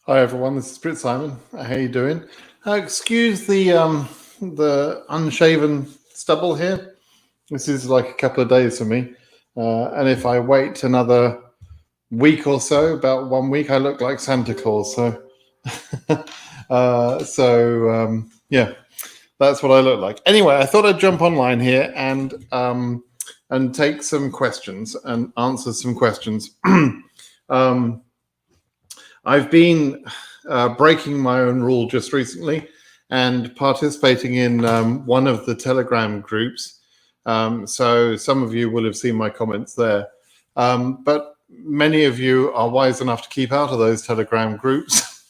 Hi everyone, this is Prit Simon. How you doing? Excuse the unshaven stubble here. This is like a couple of days for me, and if I wait another week or so, about 1 week, I look like Santa Claus. So, yeah, that's what I look like. Anyway, I thought I'd jump online here and take some questions and answer some questions. I've been breaking my own rule just recently and participating in one of the Telegram groups. So some of you will have seen my comments there. But many of you are wise enough to keep out of those Telegram groups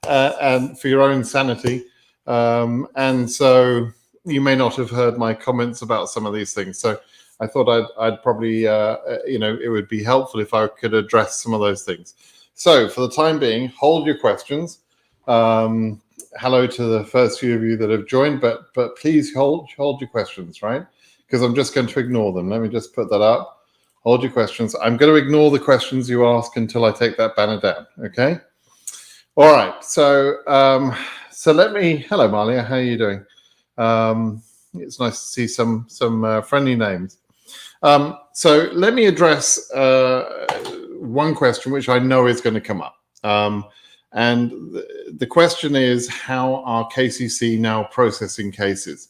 and for your own sanity. And so you may not have heard my comments about some of these things. So I thought I'd probably, it would be helpful if I could address some of those things. So for the time being, hold your questions. Hello to the first few of you that have joined, but please hold your questions, right? Because I'm just going to ignore them. Let me just put that up. Hold your questions. I'm going to ignore the questions you ask until I take that banner down, okay? All right, so hello Malia, how are you doing? It's nice to see some friendly names. So let me address one question which I know is going to come up. And the question is, how are KCC now processing cases?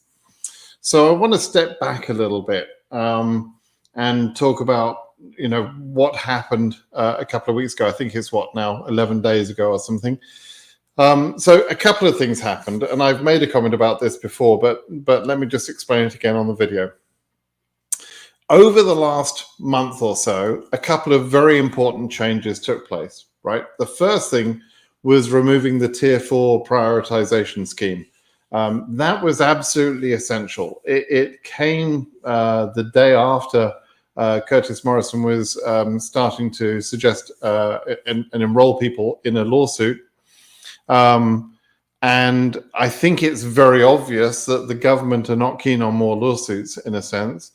So I want to step back a little bit and talk about, what happened a couple of weeks ago. I think it's 11 days ago or something. So a couple of things happened, and I've made a comment about this before, but let me just explain it again on the video. Over the last month or so, a couple of very important changes took place, right? The first thing was removing the Tier 4 prioritization scheme. That was absolutely essential. It came the day after Curtis Morrison was starting to suggest and enroll people in a lawsuit. And I think it's very obvious that the government are not keen on more lawsuits, in a sense.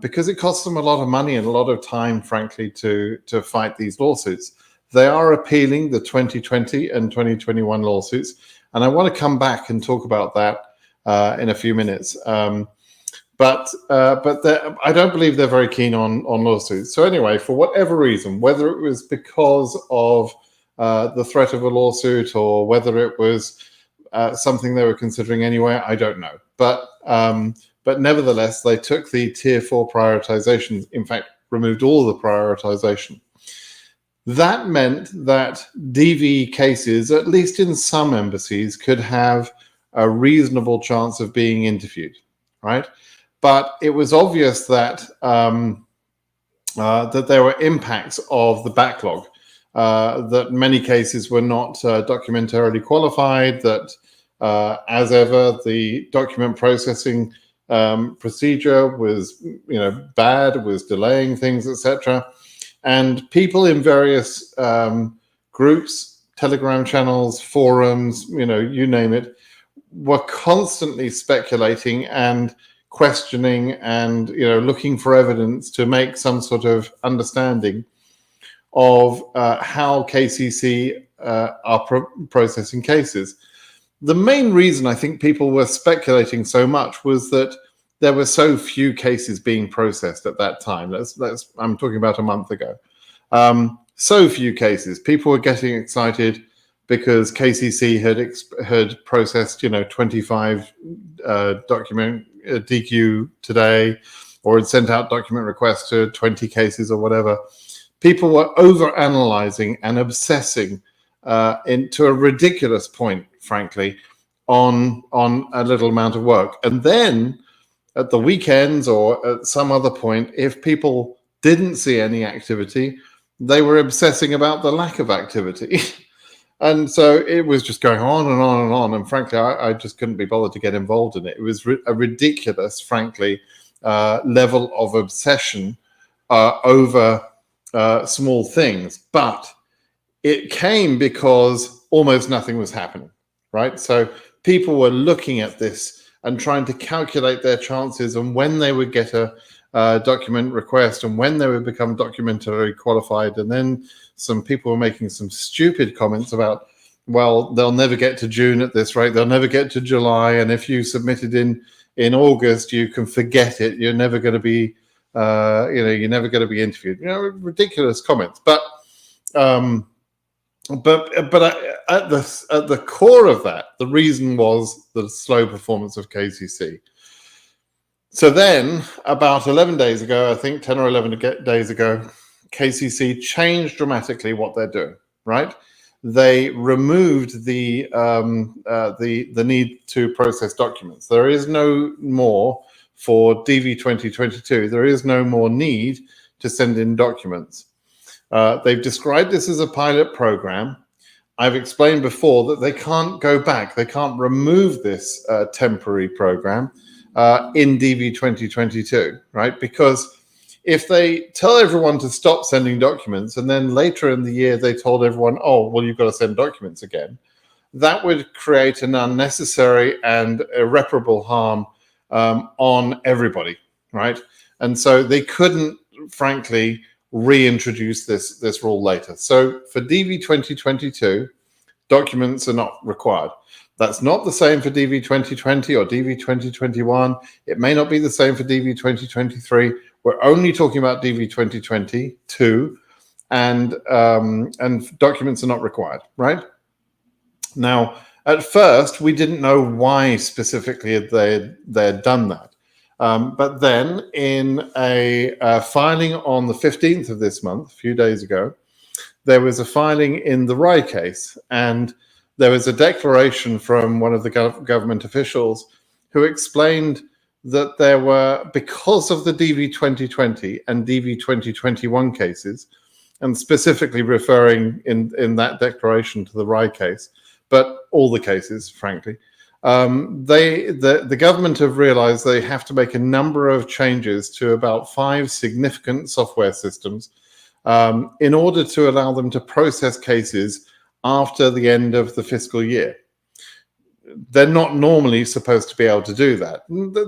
Because it costs them a lot of money and a lot of time, frankly, to fight these lawsuits. They are appealing the 2020 and 2021 lawsuits, and I want to come back and talk about that in a few minutes. But I don't believe they're very keen on lawsuits. So anyway, for whatever reason, whether it was because of the threat of a lawsuit or whether it was something they were considering anyway, I don't know. But nevertheless, they took the Tier 4 prioritization, in fact, removed all the prioritization. That meant that DV cases, at least in some embassies, could have a reasonable chance of being interviewed, right? But it was obvious that that there were impacts of the backlog, that many cases were not documentarily qualified, that as ever, the document processing procedure was, bad, was delaying things, etc. And people in various groups, Telegram channels, forums, you name it, were constantly speculating and questioning and, looking for evidence to make some sort of understanding of how KCC are processing cases. The main reason I think people were speculating so much was that there were so few cases being processed at that time. I'm talking about a month ago. So few cases. People were getting excited because KCC had processed, 25 document DQ today, or had sent out document requests to 20 cases or whatever. People were over-analyzing and obsessing into a ridiculous point, frankly, on a little amount of work. And then at the weekends or at some other point, if people didn't see any activity, they were obsessing about the lack of activity. And so it was just going on and on and on. And frankly, I just couldn't be bothered to get involved in it. It was a ridiculous, frankly, level of obsession over small things. But it came because almost nothing was happening, right? So people were looking at this and trying to calculate their chances and when they would get a document request and when they would become documentary qualified. And then some people were making some stupid comments about, well, they'll never get to June at this rate, they'll never get to July, and if you submitted in August, you can forget it. You're never going to be, you're never going to be interviewed. Ridiculous comments. But at the core of that, the reason was the slow performance of KCC. So then, about 11 days ago, I think 10 or 11 days ago, KCC changed dramatically what they're doing. Right? They removed the need to process documents. There is no more for DV 2022. There is no more need to send in documents. They've described this as a pilot program. I've explained before that they can't go back. They can't remove this temporary program in DV 2022, right? Because if they tell everyone to stop sending documents and then later in the year they told everyone, oh, well, you've got to send documents again, that would create an unnecessary and irreparable harm on everybody, right? And so they couldn't, frankly, reintroduce this rule later. So for DV 2022, documents are not required. That's not the same for DV 2020 or DV 2021. It may not be the same for DV 2023. We're only talking about DV 2022, and documents are not required, right? Now, at first, we didn't know why specifically they'd done that. But then in a filing on the 15th of this month, a few days ago, there was a filing in the Rye case, and there was a declaration from one of the government officials who explained that there were, because of the DV 2020 and DV 2021 cases, and specifically referring in that declaration to the Rye case, but all the cases, frankly, the government have realized they have to make a number of changes to about 5 significant software systems in order to allow them to process cases after the end of the fiscal year. They're not normally supposed to be able to do that.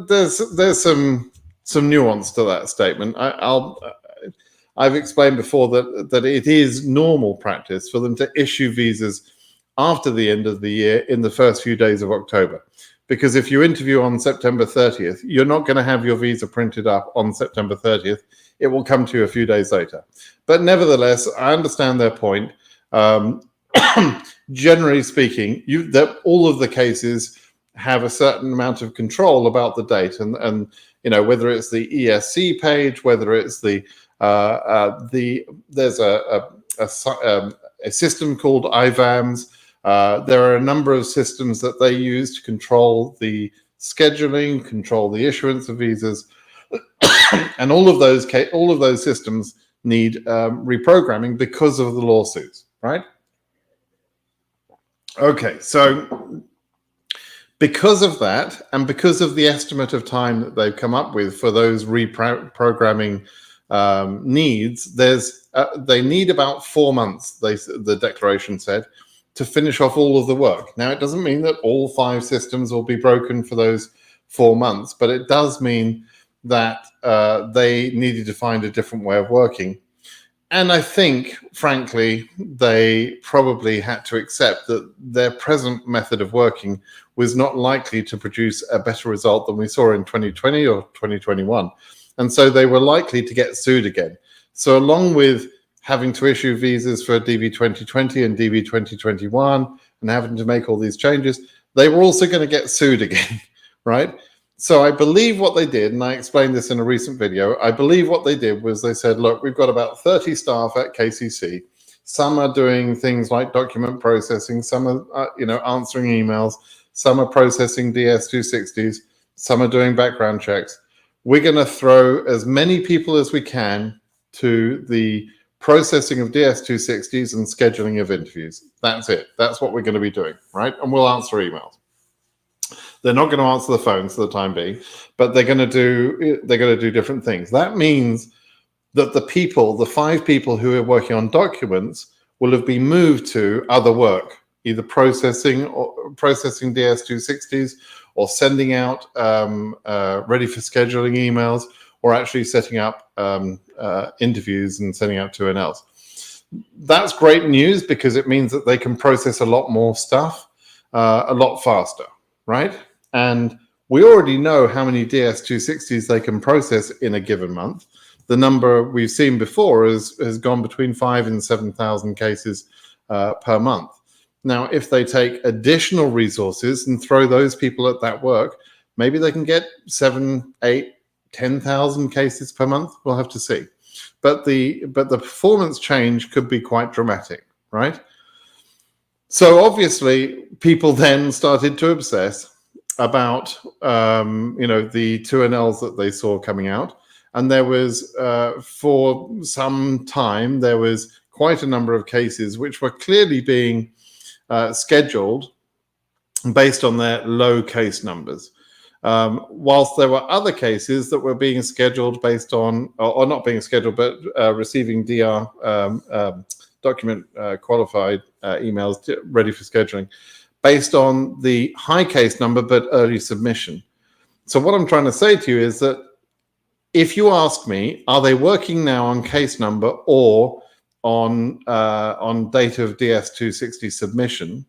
There's some nuance to that statement. I've explained before that it is normal practice for them to issue visas after the end of the year in the first few days of October. Because if you interview on September 30th, you're not going to have your visa printed up on September 30th. It will come to you a few days later. But nevertheless, I understand their point. Generally speaking, that all of the cases have a certain amount of control about the date, and whether it's the ESC page, whether it's there's a system called IVAMS. There are a number of systems that they use to control the scheduling, control the issuance of visas, and all of those systems need reprogramming because of the lawsuits, right? Okay, so because of that, and because of the estimate of time that they've come up with for those reprogramming needs, they need about 4 months, the declaration said, to finish off all of the work. Now, it doesn't mean that all 5 systems will be broken for those 4 months, but it does mean that they needed to find a different way of working. And I think, frankly, they probably had to accept that their present method of working was not likely to produce a better result than we saw in 2020 or 2021. And so they were likely to get sued again. So along with having to issue visas for DV 2020 and DV 2021 and having to make all these changes, they were also going to get sued again, right? So I believe what they did, and I explained this in a recent video, I believe what they did was they said, look, we've got about 30 staff at KCC. Some are doing things like document processing, some are answering emails, some are processing DS-260s, some are doing background checks. We're going to throw as many people as we can to the processing of DS-260s and scheduling of interviews. That's it. That's what we're going to be doing, right? And we'll answer emails. They're not going to answer the phones for the time being, but they're going to do different things. That means that the 5 people who are working on documents will have been moved to other work, either processing DS-260s or sending out ready for scheduling emails or actually setting up interviews and sending out 2NLs. That's great news because it means that they can process a lot more stuff a lot faster, right? And we already know how many DS260s they can process in a given month. The number we've seen before has gone between 5,000 and 7,000 cases per month. Now, if they take additional resources and throw those people at that work, maybe they can get 7, 8, 10,000 cases per month. We'll have to see. But the performance change could be quite dramatic, right? So obviously, people then started to obsess about the 2NLs that they saw coming out, and there was for some time there was quite a number of cases which were clearly being scheduled based on their low case numbers, whilst there were other cases that were being scheduled based on, or not being scheduled, but receiving DR document qualified emails ready for scheduling based on the high case number but early submission. So what I'm trying to say to you is that if you ask me, are they working now on case number or on date of DS260 submission,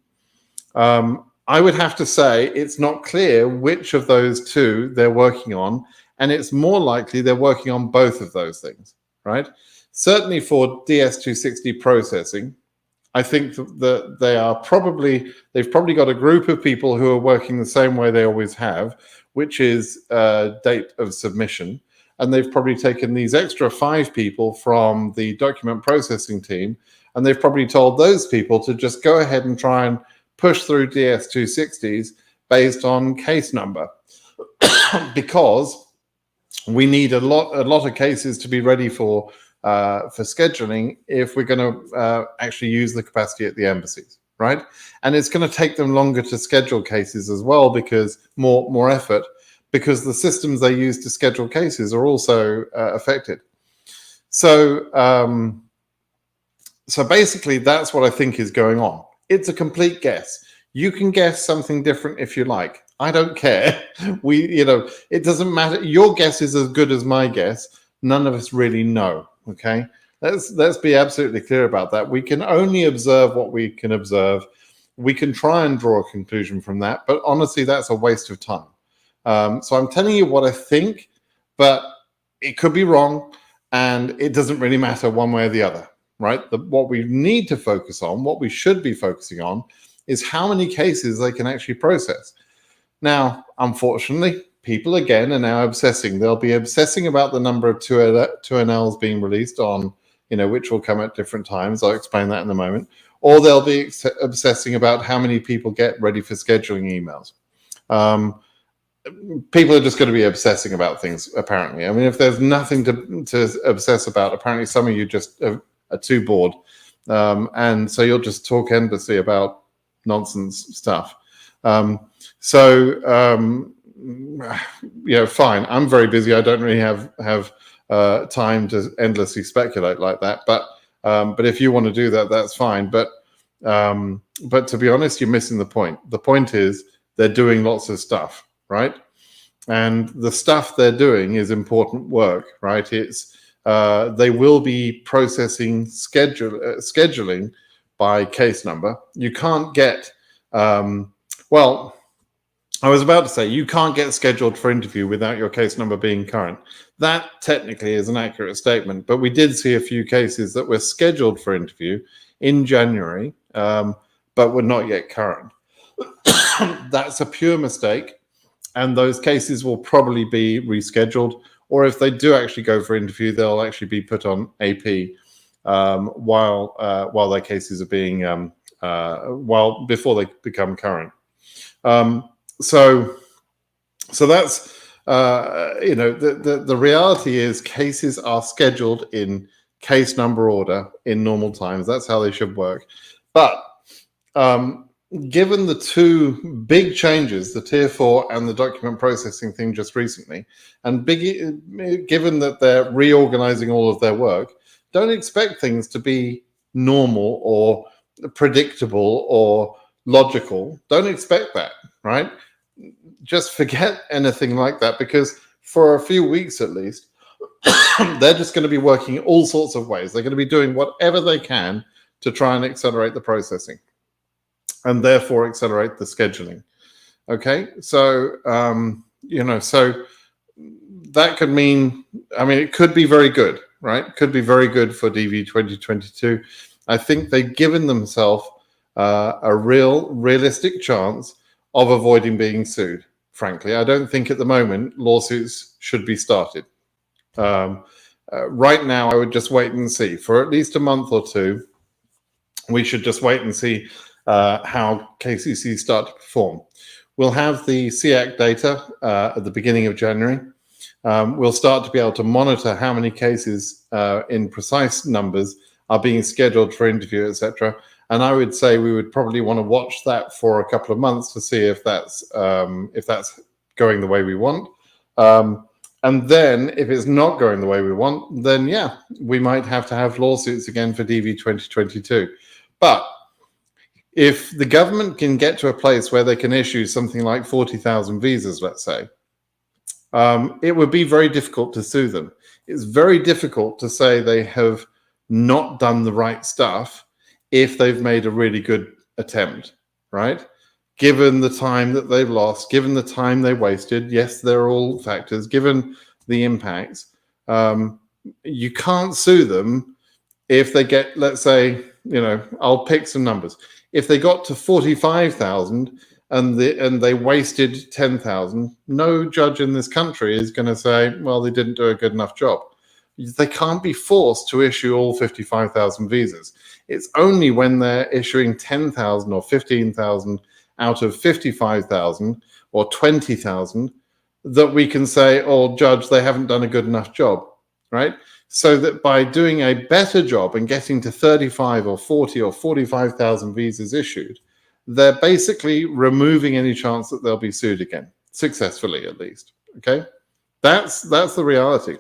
I would have to say it's not clear which of those two they're working on, and it's more likely they're working on both of those things, right? Certainly for DS260 processing, I think that they've probably got a group of people who are working the same way they always have, which is date of submission. And they've probably taken these extra 5 people from the document processing team, and they've probably told those people to just go ahead and try and push through DS260s based on case number, because we need a lot of cases to be ready for scheduling if we're going to actually use the capacity at the embassies, right? And it's going to take them longer to schedule cases as well, because more effort, because the systems they use to schedule cases are also affected. So basically that's what I think is going on. It's a complete guess. You can guess something different if you like. I don't care. It doesn't matter. Your guess is as good as my guess. None of us really know. Okay, let's be absolutely clear about that. We can only observe what we can observe. We can try and draw a conclusion from that, but honestly, that's a waste of time. So I'm telling you what I think, but it could be wrong, and it doesn't really matter one way or the other, right? What we need to focus on, what we should be focusing on, is how many cases they can actually process. Now, unfortunately, people again are now obsessing. They'll be obsessing about the number of 2NLs being released on, which will come at different times. I'll explain that in a moment. Or they'll be obsessing about how many people get ready for scheduling emails. People are just going to be obsessing about things, apparently. I mean, if there's nothing to obsess about, apparently some of you just are too bored. And so you'll just talk endlessly about nonsense stuff. Fine. I'm very busy. I don't really have time to endlessly speculate like that. But if you want to do that, that's fine. But to be honest, you're missing the point. The point is they're doing lots of stuff, right? And the stuff they're doing is important work, right? It's they will be processing scheduling by case number. You can't get I was about to say, you can't get scheduled for interview without your case number being current. That technically is an accurate statement, but we did see a few cases that were scheduled for interview in January, but were not yet current. That's a pure mistake, and those cases will probably be rescheduled, or if they do actually go for interview, they'll actually be put on AP while their cases are being, before they become current. So that's the reality is cases are scheduled in case number order in normal times. That's how they should work. But given the two big changes, the Tier 4 and the document processing thing just recently, and given that they're reorganizing all of their work, don't expect things to be normal or predictable or logical. Don't expect that, right? Just forget anything like that, because for a few weeks at least, they're just going to be working all sorts of ways. They're going to be doing whatever they can to try and accelerate the processing and therefore accelerate the scheduling. Okay, so so that could mean, it could be very good, right? Could be very good for DV 2022. I think they've given themselves a realistic chance of avoiding being sued. Frankly, I don't think at the moment lawsuits should be started. Right now, I would just wait and see. For at least a month or two, we should just wait and see how KCC start to perform. We'll have the SEAC data at the beginning of January. We'll start to be able to monitor how many cases in precise numbers are being scheduled for interview, etc. And I would say we would probably want to watch that for a couple of months to see if that's going the way we want. And then if it's not going the way we want, then yeah, we might have to have lawsuits again for DV 2022. But if the government can get to a place where they can issue something like 40,000 visas, let's say, it would be very difficult to sue them. It's very difficult to say they have not done the right stuff if they've made a really good attempt, right? Given the time that they've lost, given the time they wasted, yes, there are all factors, given the impacts, you can't sue them if they get, let's say, I'll pick some numbers. If they got to 45,000 and they wasted 10,000, no judge in this country is going to say, well, they didn't do a good enough job. They can't be forced to issue all 55,000 visas. It's only when they're issuing 10,000 or 15,000 out of 55,000 or 20,000 that we can say, oh, judge, they haven't done a good enough job, right? So that by doing a better job and getting to 35 or 40 or 45,000 visas issued, they're basically removing any chance that they'll be sued again, successfully at least, okay? That's the reality.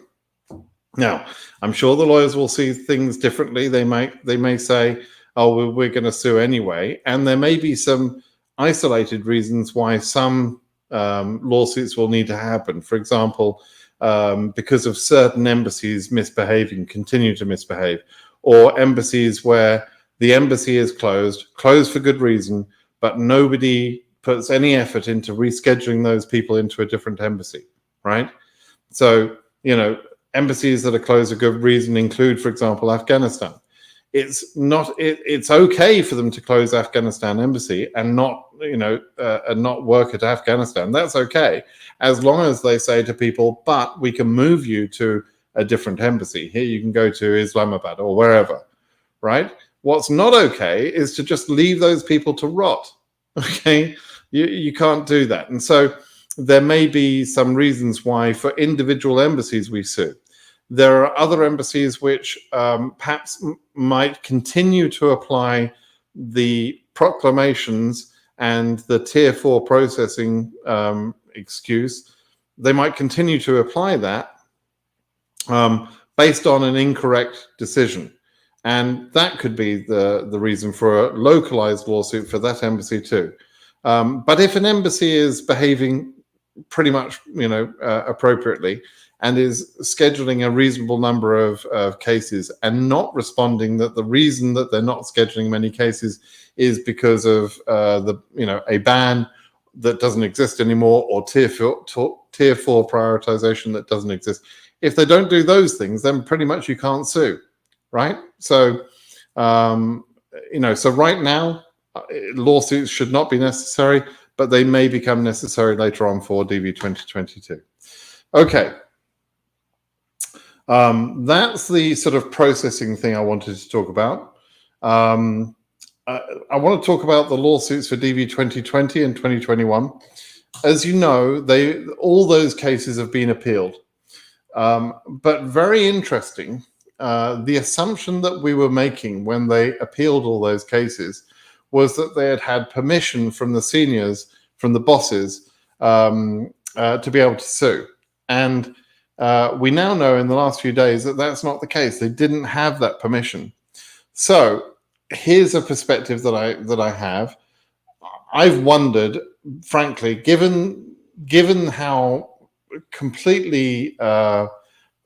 Now, I'm sure the lawyers will see things differently. They may say, oh, well, we're going to sue anyway. And there may be some isolated reasons why some lawsuits will need to happen. For example, because of certain embassies misbehaving, continue to misbehave, or embassies where the embassy is closed for good reason, but nobody puts any effort into rescheduling those people into a different embassy, right? So, embassies that are closed for good reason include, for example, Afghanistan. It's okay for them to close Afghanistan embassy and not work at Afghanistan. That's okay, as long as they say to people, but we can move you to a different embassy. Here you can go to Islamabad or wherever, right? What's not okay is to just leave those people to rot. Okay, you can't do that. And so there may be some reasons why for individual embassies we sue. There are other embassies which perhaps might continue to apply the proclamations and the tier 4 processing excuse. They might continue to apply that based on an incorrect decision. And that could be the reason for a localized lawsuit for that embassy too. But if an embassy is behaving pretty much appropriately and is scheduling a reasonable number of cases and not responding that the reason that they're not scheduling many cases is because of a ban that doesn't exist anymore, or tier 4 prioritization that doesn't exist. If they don't do those things, then pretty much you can't sue, right? So, so right now, lawsuits should not be necessary, but they may become necessary later on for DV 2022. Okay. That's the sort of processing thing I wanted to talk about. I want to talk about the lawsuits for DV 2020 and 2021. As you know, all those cases have been appealed. But very interesting, the assumption that we were making when they appealed all those cases was that they had had permission from the seniors, from the bosses, to be able to sue. And we now know in the last few days that that's not the case. They didn't have that permission. So here's a perspective that I have. I've wondered, frankly, given how completely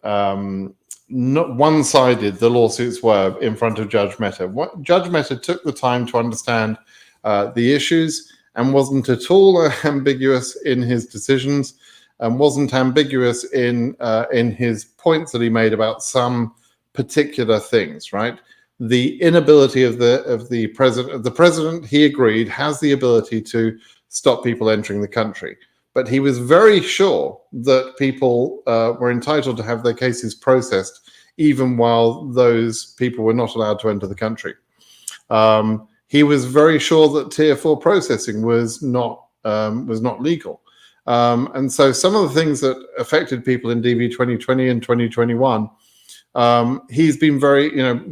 not one-sided the lawsuits were in front of Judge Mehta. Judge Mehta took the time to understand the issues and wasn't at all ambiguous in his decisions, and wasn't ambiguous in his points that he made about some particular things. Right, the inability of the president, he agreed, has the ability to stop people entering the country. But he was very sure that people were entitled to have their cases processed, even while those people were not allowed to enter the country. He was very sure that Tier 4 processing was not legal. And so some of the things that affected people in DV 2020 and 2021, he's been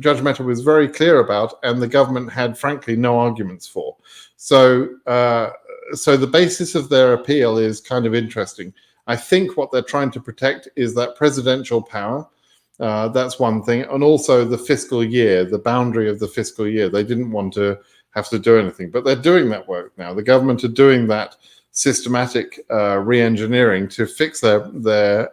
Judge Mehta was very clear about, and the government had, frankly, no arguments for. So the basis of their appeal is kind of interesting. I think what they're trying to protect is that presidential power. That's one thing. And also the fiscal year, the boundary of the fiscal year. They didn't want to have to do anything, but they're doing that work now. The government are doing that systematic re-engineering to fix their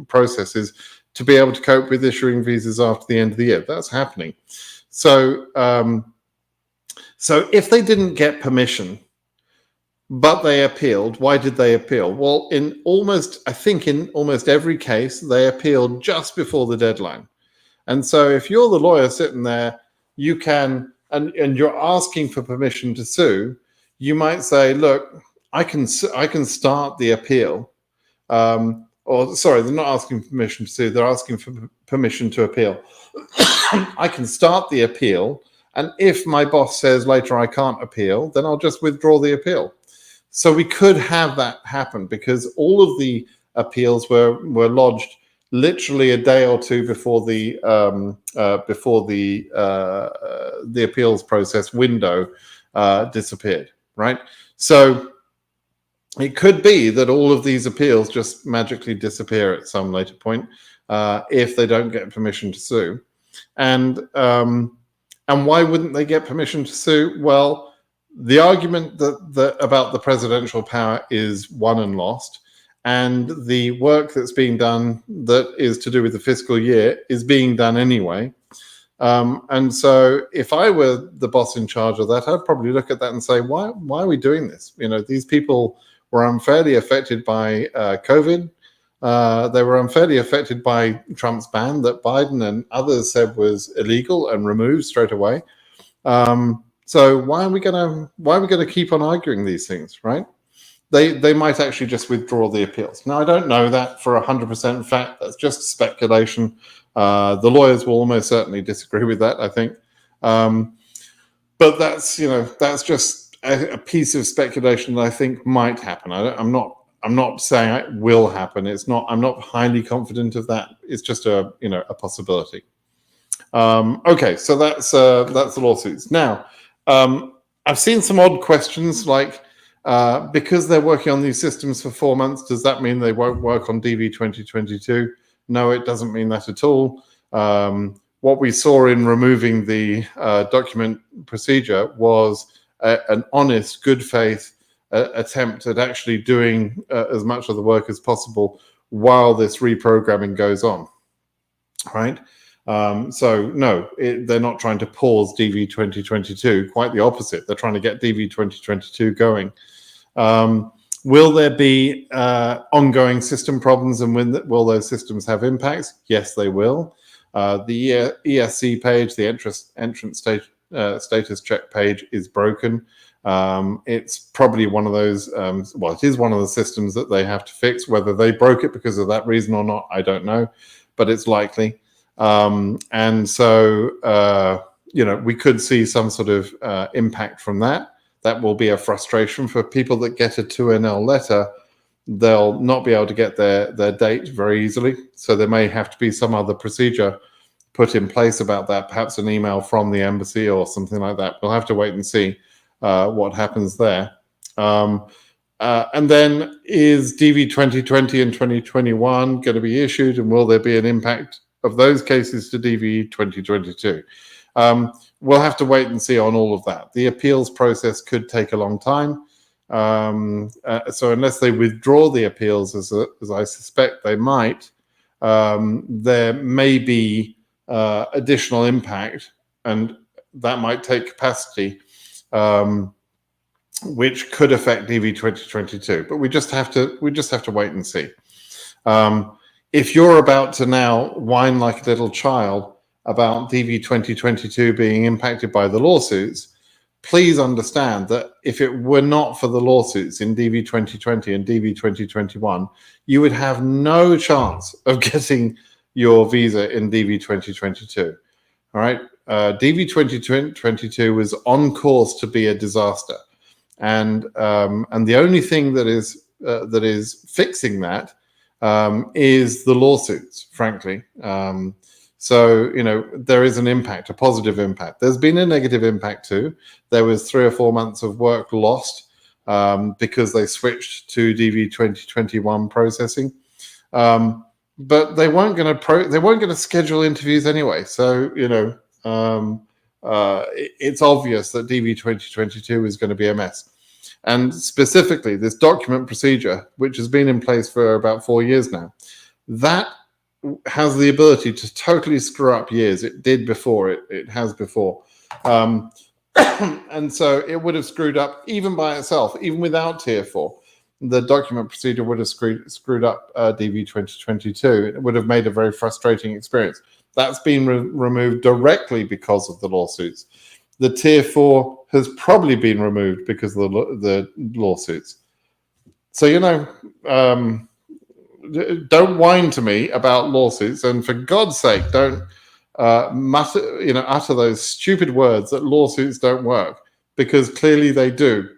processes to be able to cope with issuing visas after the end of the year. That's happening. So if they didn't get permission, but they appealed. Why did they appeal? Well, in almost every case, they appealed just before the deadline. And so if you're the lawyer sitting there, you can, and you're asking for permission to sue, you might say, look, I can start the appeal. They're not asking for permission to sue, they're asking for permission to appeal. I can start the appeal, and if my boss says later I can't appeal, then I'll just withdraw the appeal. So we could have that happen, because all of the appeals were lodged literally a day or two before the appeals process window disappeared. Right, so it could be that all of these appeals just magically disappear at some later point if they don't get permission to sue. And why wouldn't they get permission to sue? Well, the argument that about the presidential power is won and lost, and the work that's being done that is to do with the fiscal year is being done anyway. And so if I were the boss in charge of that, I'd probably look at that and say, why are we doing this? These people were unfairly affected by COVID. They were unfairly affected by Trump's ban that Biden and others said was illegal and removed straight away. So why are we gonna keep on arguing these things, right? They might actually just withdraw the appeals. Now, I don't know that for 100% fact. That's just speculation. The lawyers will almost certainly disagree with that, I think. But that's just a piece of speculation that I think might happen. I'm not saying it will happen. I'm not highly confident of that. It's just a possibility. Okay, so that's the lawsuits. Now, I've seen some odd questions like, because they're working on these systems for 4 months, does that mean they won't work on DV 2022? No, it doesn't mean that at all. What we saw in removing the document procedure was an honest, good faith attempt at actually doing as much of the work as possible while this reprogramming goes on, right? So no, they're not trying to pause DV 2022. Quite the opposite. They're trying to get DV 2022 going. Will there be ongoing system problems, and will those systems have impacts? Yes, they will. The ESC page, the entrance status check page, is broken. It's probably one of those, it is one of the systems that they have to fix. Whether they broke it because of that reason or not, I don't know, but it's likely. And so, we could see some sort of impact from that. That will be a frustration for people that get a 2NL letter. They'll not be able to get their date very easily. So there may have to be some other procedure put in place about that, perhaps an email from the embassy or something like that. We'll have to wait and see what happens there. And then, is DV 2020 and 2021 going to be issued, and will there be an impact of those cases to DV 2022? We'll have to wait and see on all of that. The appeals process could take a long time. So unless they withdraw the appeals, as I suspect they might, there may be additional impact, and that might take capacity, which could affect DV 2022. But we just have to wait and see. If you're about to now whine like a little child about DV 2022 being impacted by the lawsuits, please understand that if it were not for the lawsuits in DV 2020 and DV 2021, you would have no chance of getting your visa in DV 2022. All right, DV 2022 was on course to be a disaster, and the only thing that is fixing that is the lawsuits, frankly. So, there is an impact, a positive impact. There's been a negative impact too. There was 3 or 4 months of work lost because they switched to DV 2021 processing. But they weren't going to schedule interviews anyway. So, it's obvious that DV 2022 is going to be a mess. And specifically, this document procedure, which has been in place for about 4 years now, that has the ability to totally screw up years. It did before. It has before. And so it would have screwed up even by itself, even without Tier 4. The document procedure would have screwed up DV 2022. It would have made a very frustrating experience. That's been removed directly because of the lawsuits. The Tier 4 has probably been removed because of the lawsuits. So, don't whine to me about lawsuits, and for God's sake, don't utter those stupid words that lawsuits don't work, because clearly they do.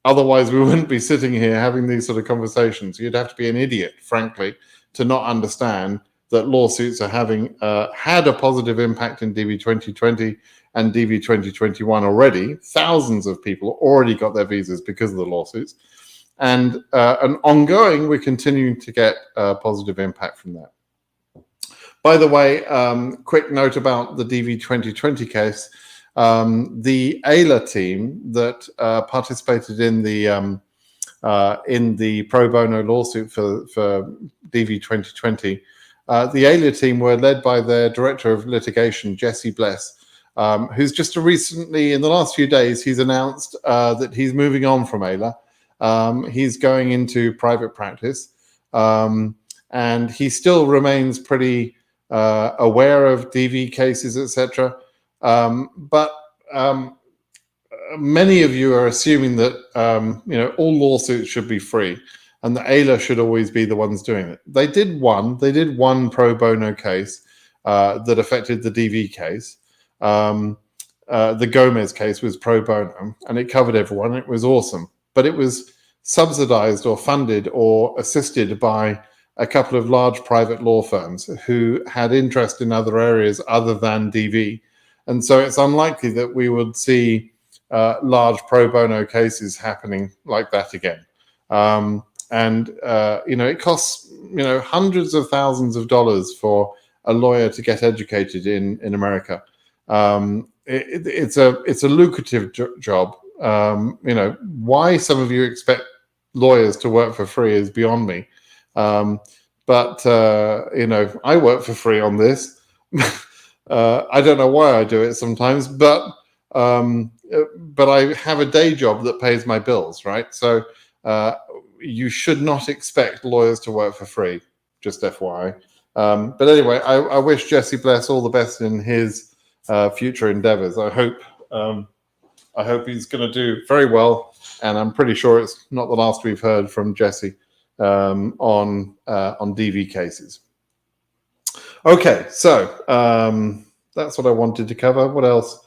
Otherwise, we wouldn't be sitting here having these sort of conversations. You'd have to be an idiot, frankly, to not understand that lawsuits are having had a positive impact in DV 2020 and DV 2021 already. Thousands of people already got their visas because of the lawsuits. And ongoing, we're continuing to get a positive impact from that. By the way, quick note about the DV 2020 case. The AILA team that participated in the pro bono lawsuit for DV 2020, the AILA team were led by their director of litigation, Jesse Bless, who's just recently, in the last few days, he's announced that he's moving on from AILA. He's going into private practice, and he still remains pretty aware of DV cases, etc. But many of you are assuming that all lawsuits should be free, and the AILA should always be the ones doing it. They did one pro bono case that affected the DV case. The Gomez case was pro bono, and it covered everyone. It was awesome, but it was subsidized or funded or assisted by a couple of large private law firms who had interest in other areas other than DV. And so it's unlikely that we would see large pro bono cases happening like that again. It costs hundreds of thousands of dollars for a lawyer to get educated in America. It's a lucrative job. Why some of you expect lawyers to work for free is beyond me. But I work for free on this. I don't know why I do it sometimes, but I have a day job that pays my bills, right? So you should not expect lawyers to work for free, just FYI. But anyway, I wish Jesse Bless all the best in his future endeavors. I hope he's going to do very well, and I'm pretty sure it's not the last we've heard from Jesse on DV cases. Okay, so that's what I wanted to cover. What else?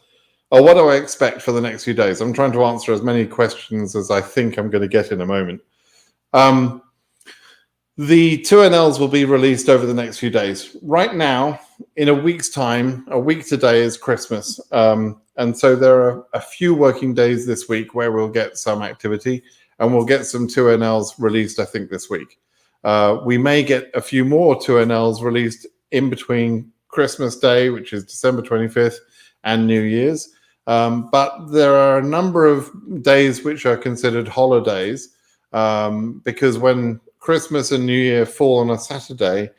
Oh, what do I expect for the next few days? I'm trying to answer as many questions as I think I'm going to get in a moment. The 2NLs will be released over the next few days. Right now, in a week's time, a week today is Christmas. And so there are a few working days this week where we'll get some activity, and we'll get some 2NLs released, I think, this week. We may get a few more 2NLs released in between Christmas Day, which is December 25th, and New Year's. But there are a number of days which are considered holidays, because when Christmas and New Year fall on a Saturday,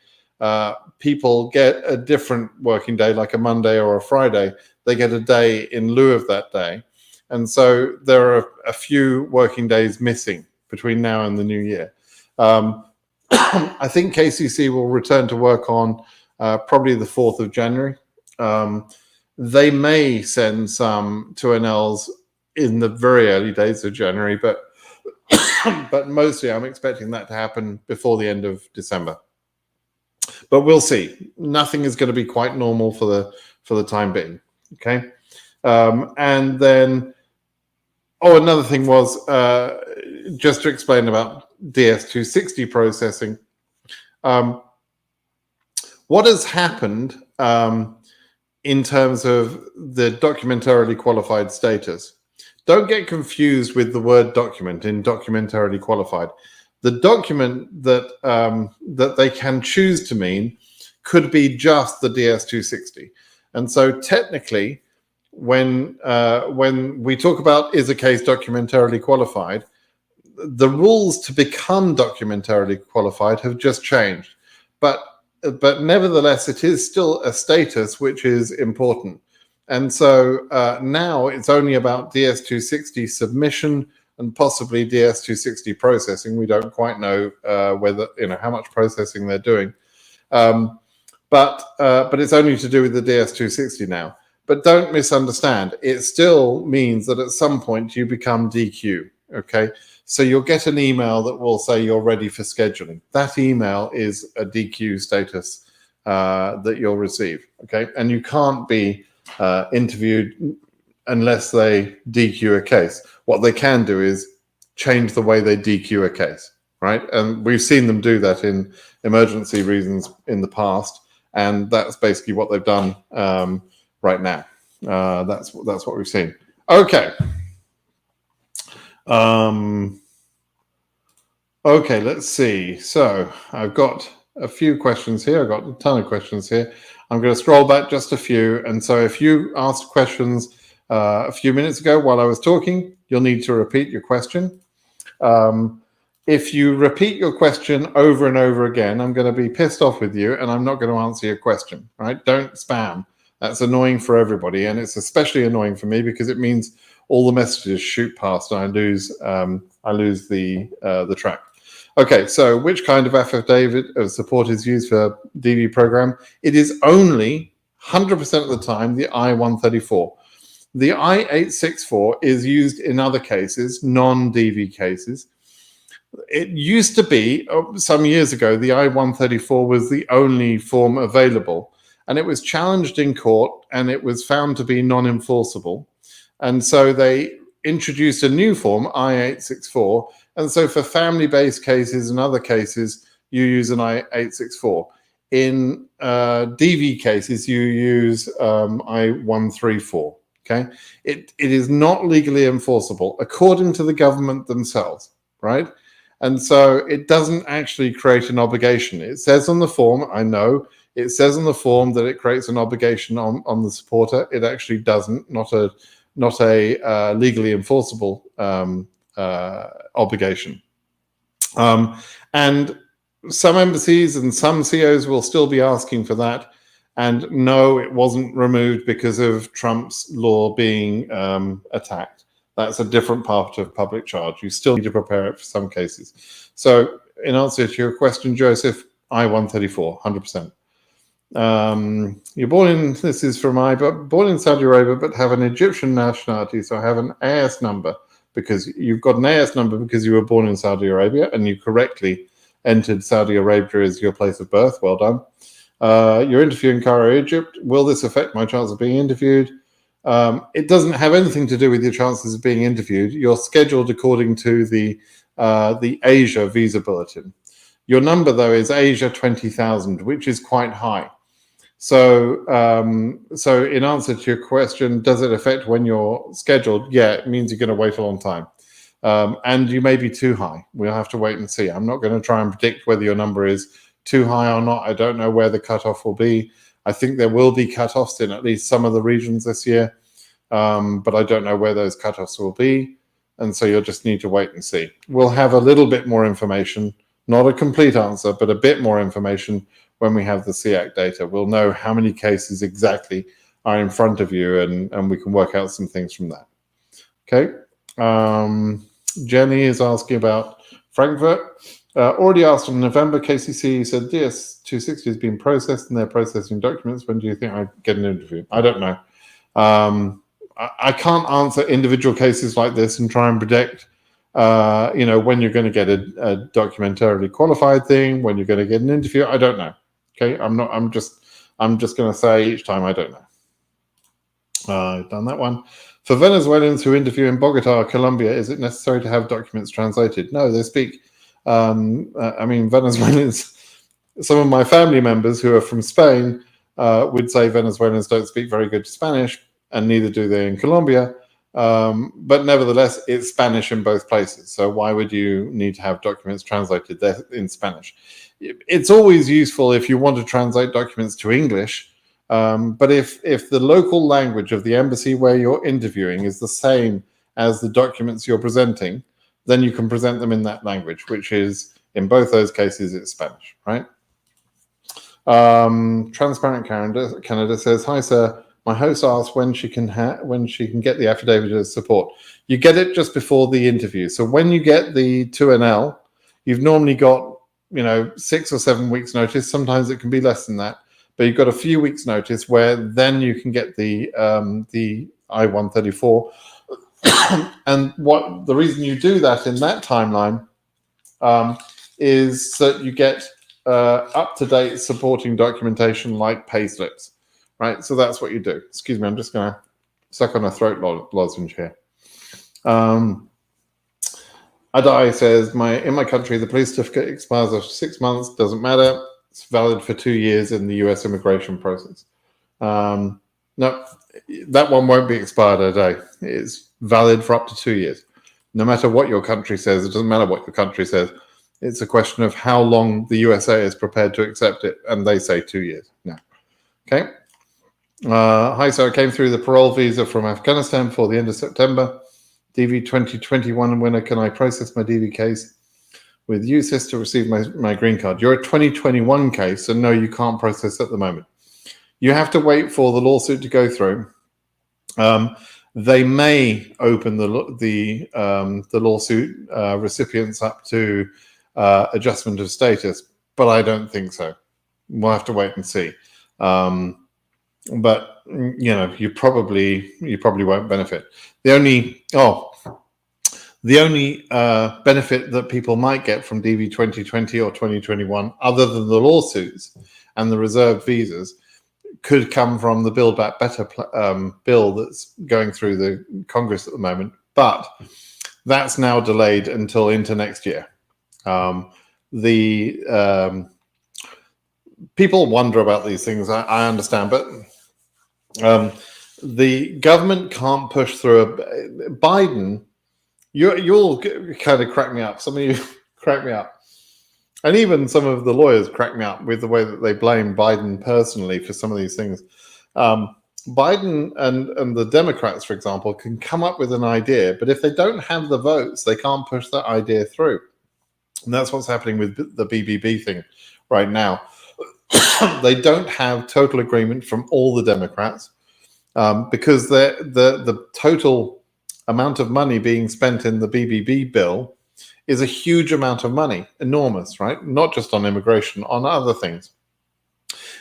people get a different working day, like a Monday or a Friday. They get a day in lieu of that day. And so there are a few working days missing between now and the new year. I think KCC will return to work on probably the 4th of January. They may send some 2NLs in the very early days of January, but mostly I'm expecting that to happen before the end of December. But we'll see. Nothing is going to be quite normal for the time being. Okay, and then another thing was just to explain about DS260 processing. What has happened in terms of the documentarily qualified status? Don't get confused with the word document in documentarily qualified. The document that that they can choose to mean could be just the DS260. And so technically, when we talk about is a case documentarily qualified, the rules to become documentarily qualified have just changed. But nevertheless, it is still a status which is important. And so now it's only about DS260 submission and possibly DS260 processing. We don't quite know whether, how much processing they're doing. But it's only to do with the DS260 now. But don't misunderstand. It still means that at some point you become DQ, okay? So you'll get an email that will say you're ready for scheduling. That email is a DQ status that you'll receive, okay? And you can't be interviewed unless they DQ a case. What they can do is change the way they DQ a case, right? And we've seen them do that in emergency reasons in the past, and that's basically what they've done right now. That's what we've seen. Okay. Okay, let's see. So I've got a few questions here. I've got a ton of questions here. I'm going to scroll back just a few. And so if you asked questions a few minutes ago while I was talking, you'll need to repeat your question. If you repeat your question over and over again, I'm going to be pissed off with you and I'm not going to answer your question, right? Don't spam. That's annoying for everybody. And it's especially annoying for me because it means all the messages shoot past and I lose the track. Okay, so which kind of affidavit of support is used for DV program? It is only 100% of the time the I-134. The I-864 is used in other cases, non-DV cases. It used to be, some years ago, the I-134 was the only form available, and it was challenged in court, and it was found to be non-enforceable. And so they introduced a new form, I-864, and so for family-based cases and other cases, you use an I-864. In DV cases, you use I-134, okay? It is not legally enforceable, according to the government themselves, right? And so it doesn't actually create an obligation. It says on the form, I know, it says on the form that it creates an obligation on the supporter. It actually doesn't, not a legally enforceable obligation. And some embassies and some COs will still be asking for that. And no, it wasn't removed because of Trump's law being attacked. That's a different part of public charge. You still need to prepare it for some cases. So in answer to your question, Joseph, I-134, 100%. You're born in, this is from born in Saudi Arabia, but have an Egyptian nationality. So I have an AS number because you've got an AS number because you were born in Saudi Arabia and you correctly entered Saudi Arabia as your place of birth. Well done. You're interviewing Cairo, Egypt. Will this affect my chance of being interviewed? It doesn't have anything to do with your chances of being interviewed. You're scheduled according to the Asia visa bulletin. Your number, though, is Asia 20,000, which is quite high. So, so in answer to your question, does it affect when you're scheduled? Yeah, it means you're going to wait a long time. And you may be too high. We'll have to wait and see. I'm not going to try and predict whether your number is too high or not. I don't know where the cutoff will be. I think there will be cutoffs in at least some of the regions this year, but I don't know where those cutoffs will be. And so you'll just need to wait and see. We'll have a little bit more information, not a complete answer, but a bit more information when we have the SEAC data. We'll know how many cases exactly are in front of you, and we can work out some things from that. Okay. Jenny is asking about Frankfurt. Already asked on November, KCC said DS-260 has been processed and they're processing documents. When do you think I get an interview? I don't know. I can't answer individual cases like this and try and predict, when you're going to get a documentarily qualified thing, when you're going to get an interview. I don't know. Okay, I'm just going to say each time I don't know. I've done that one. For Venezuelans who interview in Bogota, Colombia, is it necessary to have documents translated? No, they speak. Venezuelans, some of my family members who are from Spain would say Venezuelans don't speak very good Spanish, and neither do they in Colombia. But nevertheless, it's Spanish in both places. So why would you need to have documents translated there in Spanish? It's always useful if you want to translate documents to English. But if the local language of the embassy where you're interviewing is the same as the documents you're presenting, then you can present them in that language, which is, in both those cases, it's Spanish, right? Transparent Canada says, "Hi, sir. My host asked when she can get the affidavit of support." You get it just before the interview. So when you get the 2NL, you've normally got 6 or 7 weeks notice. Sometimes it can be less than that, but you've got a few weeks notice where then you can get the I-134. And the reason you do that in that timeline is that you get up-to-date supporting documentation like payslips, right? So that's what you do. Excuse me, I'm just going to suck on a throat lozenge here. Adai says, in my country, the police certificate expires after 6 months. Doesn't matter. It's valid for 2 years in the US immigration process. No, that one won't be expired a day. It's valid for up to 2 years. No matter what your country says, it doesn't matter what your country says. It's a question of how long the USA is prepared to accept it, and they say 2 years now. Okay. Hi, so I came through the parole visa from Afghanistan before the end of September. DV 2021 winner, can I process my DV case with USIS to receive my green card? You're a 2021 case, so no, you can't process at the moment. You have to wait for the lawsuit to go through. They may open the lawsuit recipients up to adjustment of status, but I don't think so. We'll have to wait and see. But you probably won't benefit. The only benefit that people might get from DV 2020 or 2021, other than the lawsuits and the reserved visas, could come from the Build Back Better bill that's going through the Congress at the moment, but that's now delayed until into next year. People wonder about these things. I understand, but the government can't push through Biden. You'll kind of crack me up. Some of you crack me up. And even some of the lawyers crack me up with the way that they blame Biden personally for some of these things. Biden and the Democrats, for example, can come up with an idea, but if they don't have the votes, they can't push that idea through. And that's what's happening with the BBB thing right now. They don't have total agreement from all the Democrats because the total amount of money being spent in the BBB bill is a huge amount of money, enormous, right? Not just on immigration, on other things.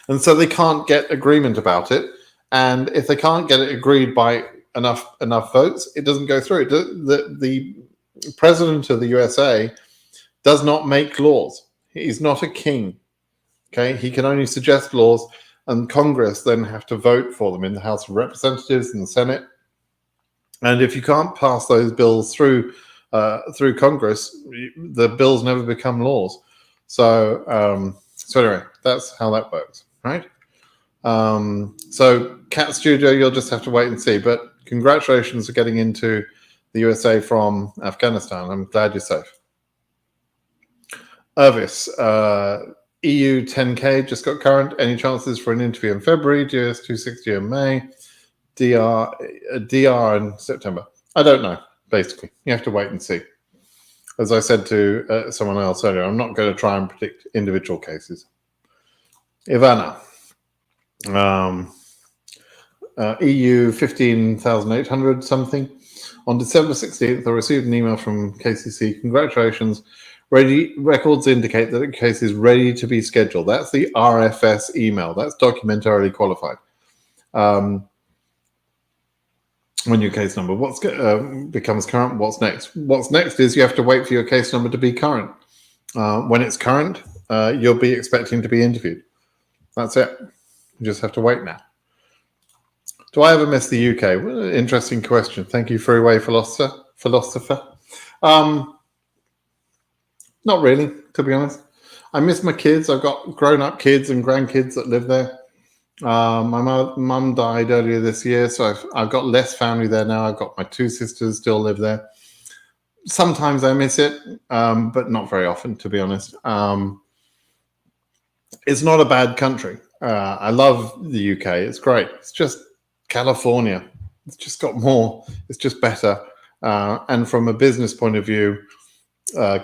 And so they can't get agreement about it. And if they can't get it agreed by enough votes, it doesn't go through. The president of the USA does not make laws. He's not a king. Okay, he can only suggest laws, and Congress then have to vote for them in the House of Representatives and the Senate. And if you can't pass those bills through Congress, the bills never become laws. So anyway, that's how that works, right? So Cat Studio, you'll just have to wait and see. But congratulations for getting into the USA from Afghanistan. I'm glad you're safe. Irvis, EU 10K just got current. Any chances for an interview in February? DS 260 in May. DR in September. I don't know. Basically, you have to wait and see. As I said to someone else earlier, I'm not going to try and predict individual cases. Ivana, EU 15,800 something. On December 16th, I received an email from KCC. Congratulations. Records indicate that the case is ready to be scheduled. That's the RFS email. That's documentarily qualified. When your case number becomes current, what's next? What's next is you have to wait for your case number to be current. When it's current, you'll be expecting to be interviewed. That's it. You just have to wait now. Do I ever miss the UK? Well, interesting question. Thank you, Freeway Philosopher. Not really, to be honest. I miss my kids. I've got grown-up kids and grandkids that live there. My mum died earlier this year, so I've got less family there now. I've got my two sisters still live there. Sometimes I miss it, but not very often, to be honest. It's not a bad country. I love the UK. It's great. It's just California. It's just got more. It's just better. And from a business point of view,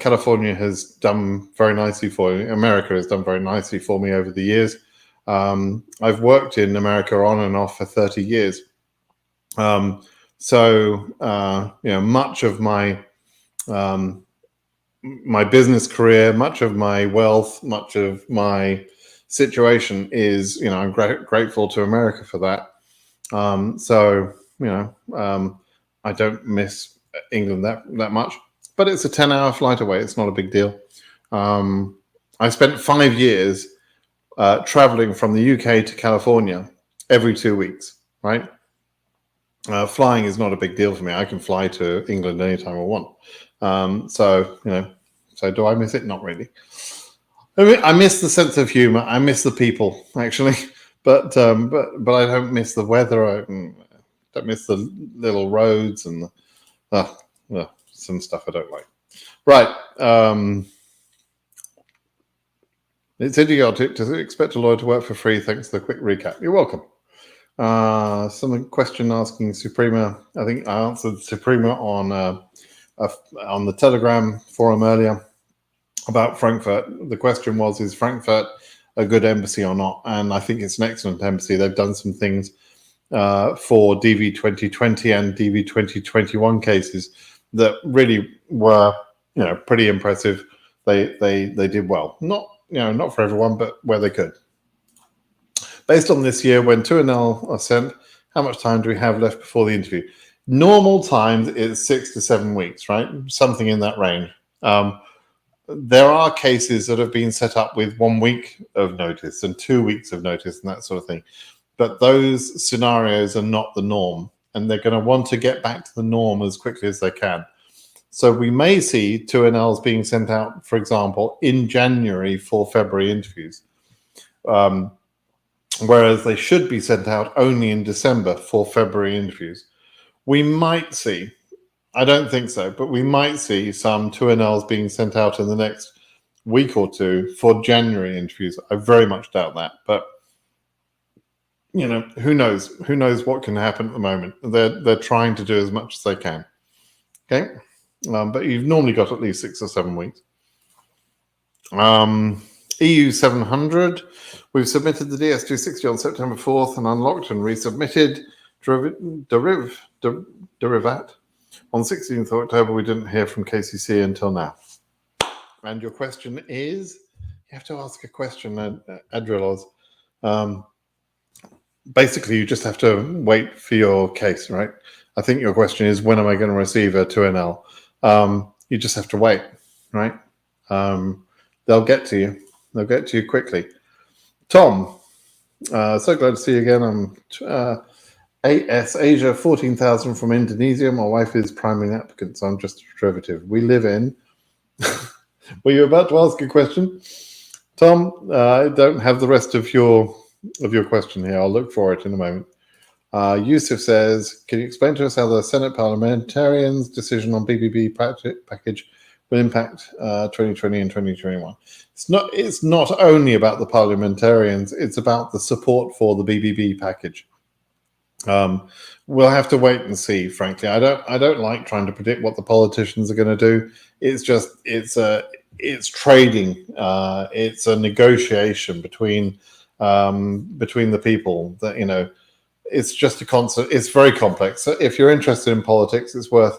California has done very nicely for me. America has done very nicely for me over the years. I've worked in America on and off for 30 years. Much of my business career, much of my wealth, much of my situation is, I'm grateful to America for that. I don't miss England that much, but it's a 10-hour flight away. It's not a big deal. I spent 5 years traveling from the UK to California every 2 weeks, right? Flying is not a big deal for me. I can fly to England anytime I want. So do I miss it? Not really. I miss the sense of humor. I miss the people, actually, but I don't miss the weather. I don't miss the little roads and some stuff I don't like. Right. It's idiotic to expect a lawyer to work for free. Thanks for the quick recap. You're welcome. Some question asking Suprema. I think I answered Suprema on the Telegram forum earlier about Frankfurt. The question was, is Frankfurt a good embassy or not? And I think it's an excellent embassy. They've done some things for DV 2020 and DV 2021 cases that really were, pretty impressive. They did well. Not for everyone, but where they could. Based on this year, when 2NL are sent, how much time do we have left before the interview? Normal times is 6 to 7 weeks, right? Something in that range. There are cases that have been set up with 1 week of notice and 2 weeks of notice and that sort of thing. But those scenarios are not the norm, and they're going to want to get back to the norm as quickly as they can. So we may see 2NLs being sent out, for example, in January for February interviews, whereas they should be sent out only in December for February interviews. We might see, I don't think so, but we might see some 2NLs being sent out in the next week or two for January interviews. I very much doubt that, but who knows? Who knows what can happen at the moment? They're trying to do as much as they can. Okay. But you've normally got at least 6 or 7 weeks. EU 700, we've submitted the DS260 on September 4th and unlocked and resubmitted Derivat. On 16th of October, we didn't hear from KCC until now. And your question is, you have to ask a question, Adrilos. Basically, you just have to wait for your case, right? I think your question is, when am I going to receive a 2NL? You just have to wait, right? They'll get to you. They'll get to you quickly. Tom, so glad to see you again. I'm AS Asia, 14,000 from Indonesia. My wife is primary applicant, so I'm just a derivative. We live in... Were you about to ask a question? Tom, I don't have the rest of your question here. I'll look for it in a moment. Yusuf says, can you explain to us how the Senate parliamentarians' decision on BBB package will impact 2020 and 2021? It's not only about the parliamentarians, it's about the support for the BBB package. We'll have to wait and see, frankly. I don't like trying to predict what the politicians are going to do. It's trading. It's a negotiation between between the people. That, you know, it's just a constant. It's very complex. So if you're interested in politics, it's worth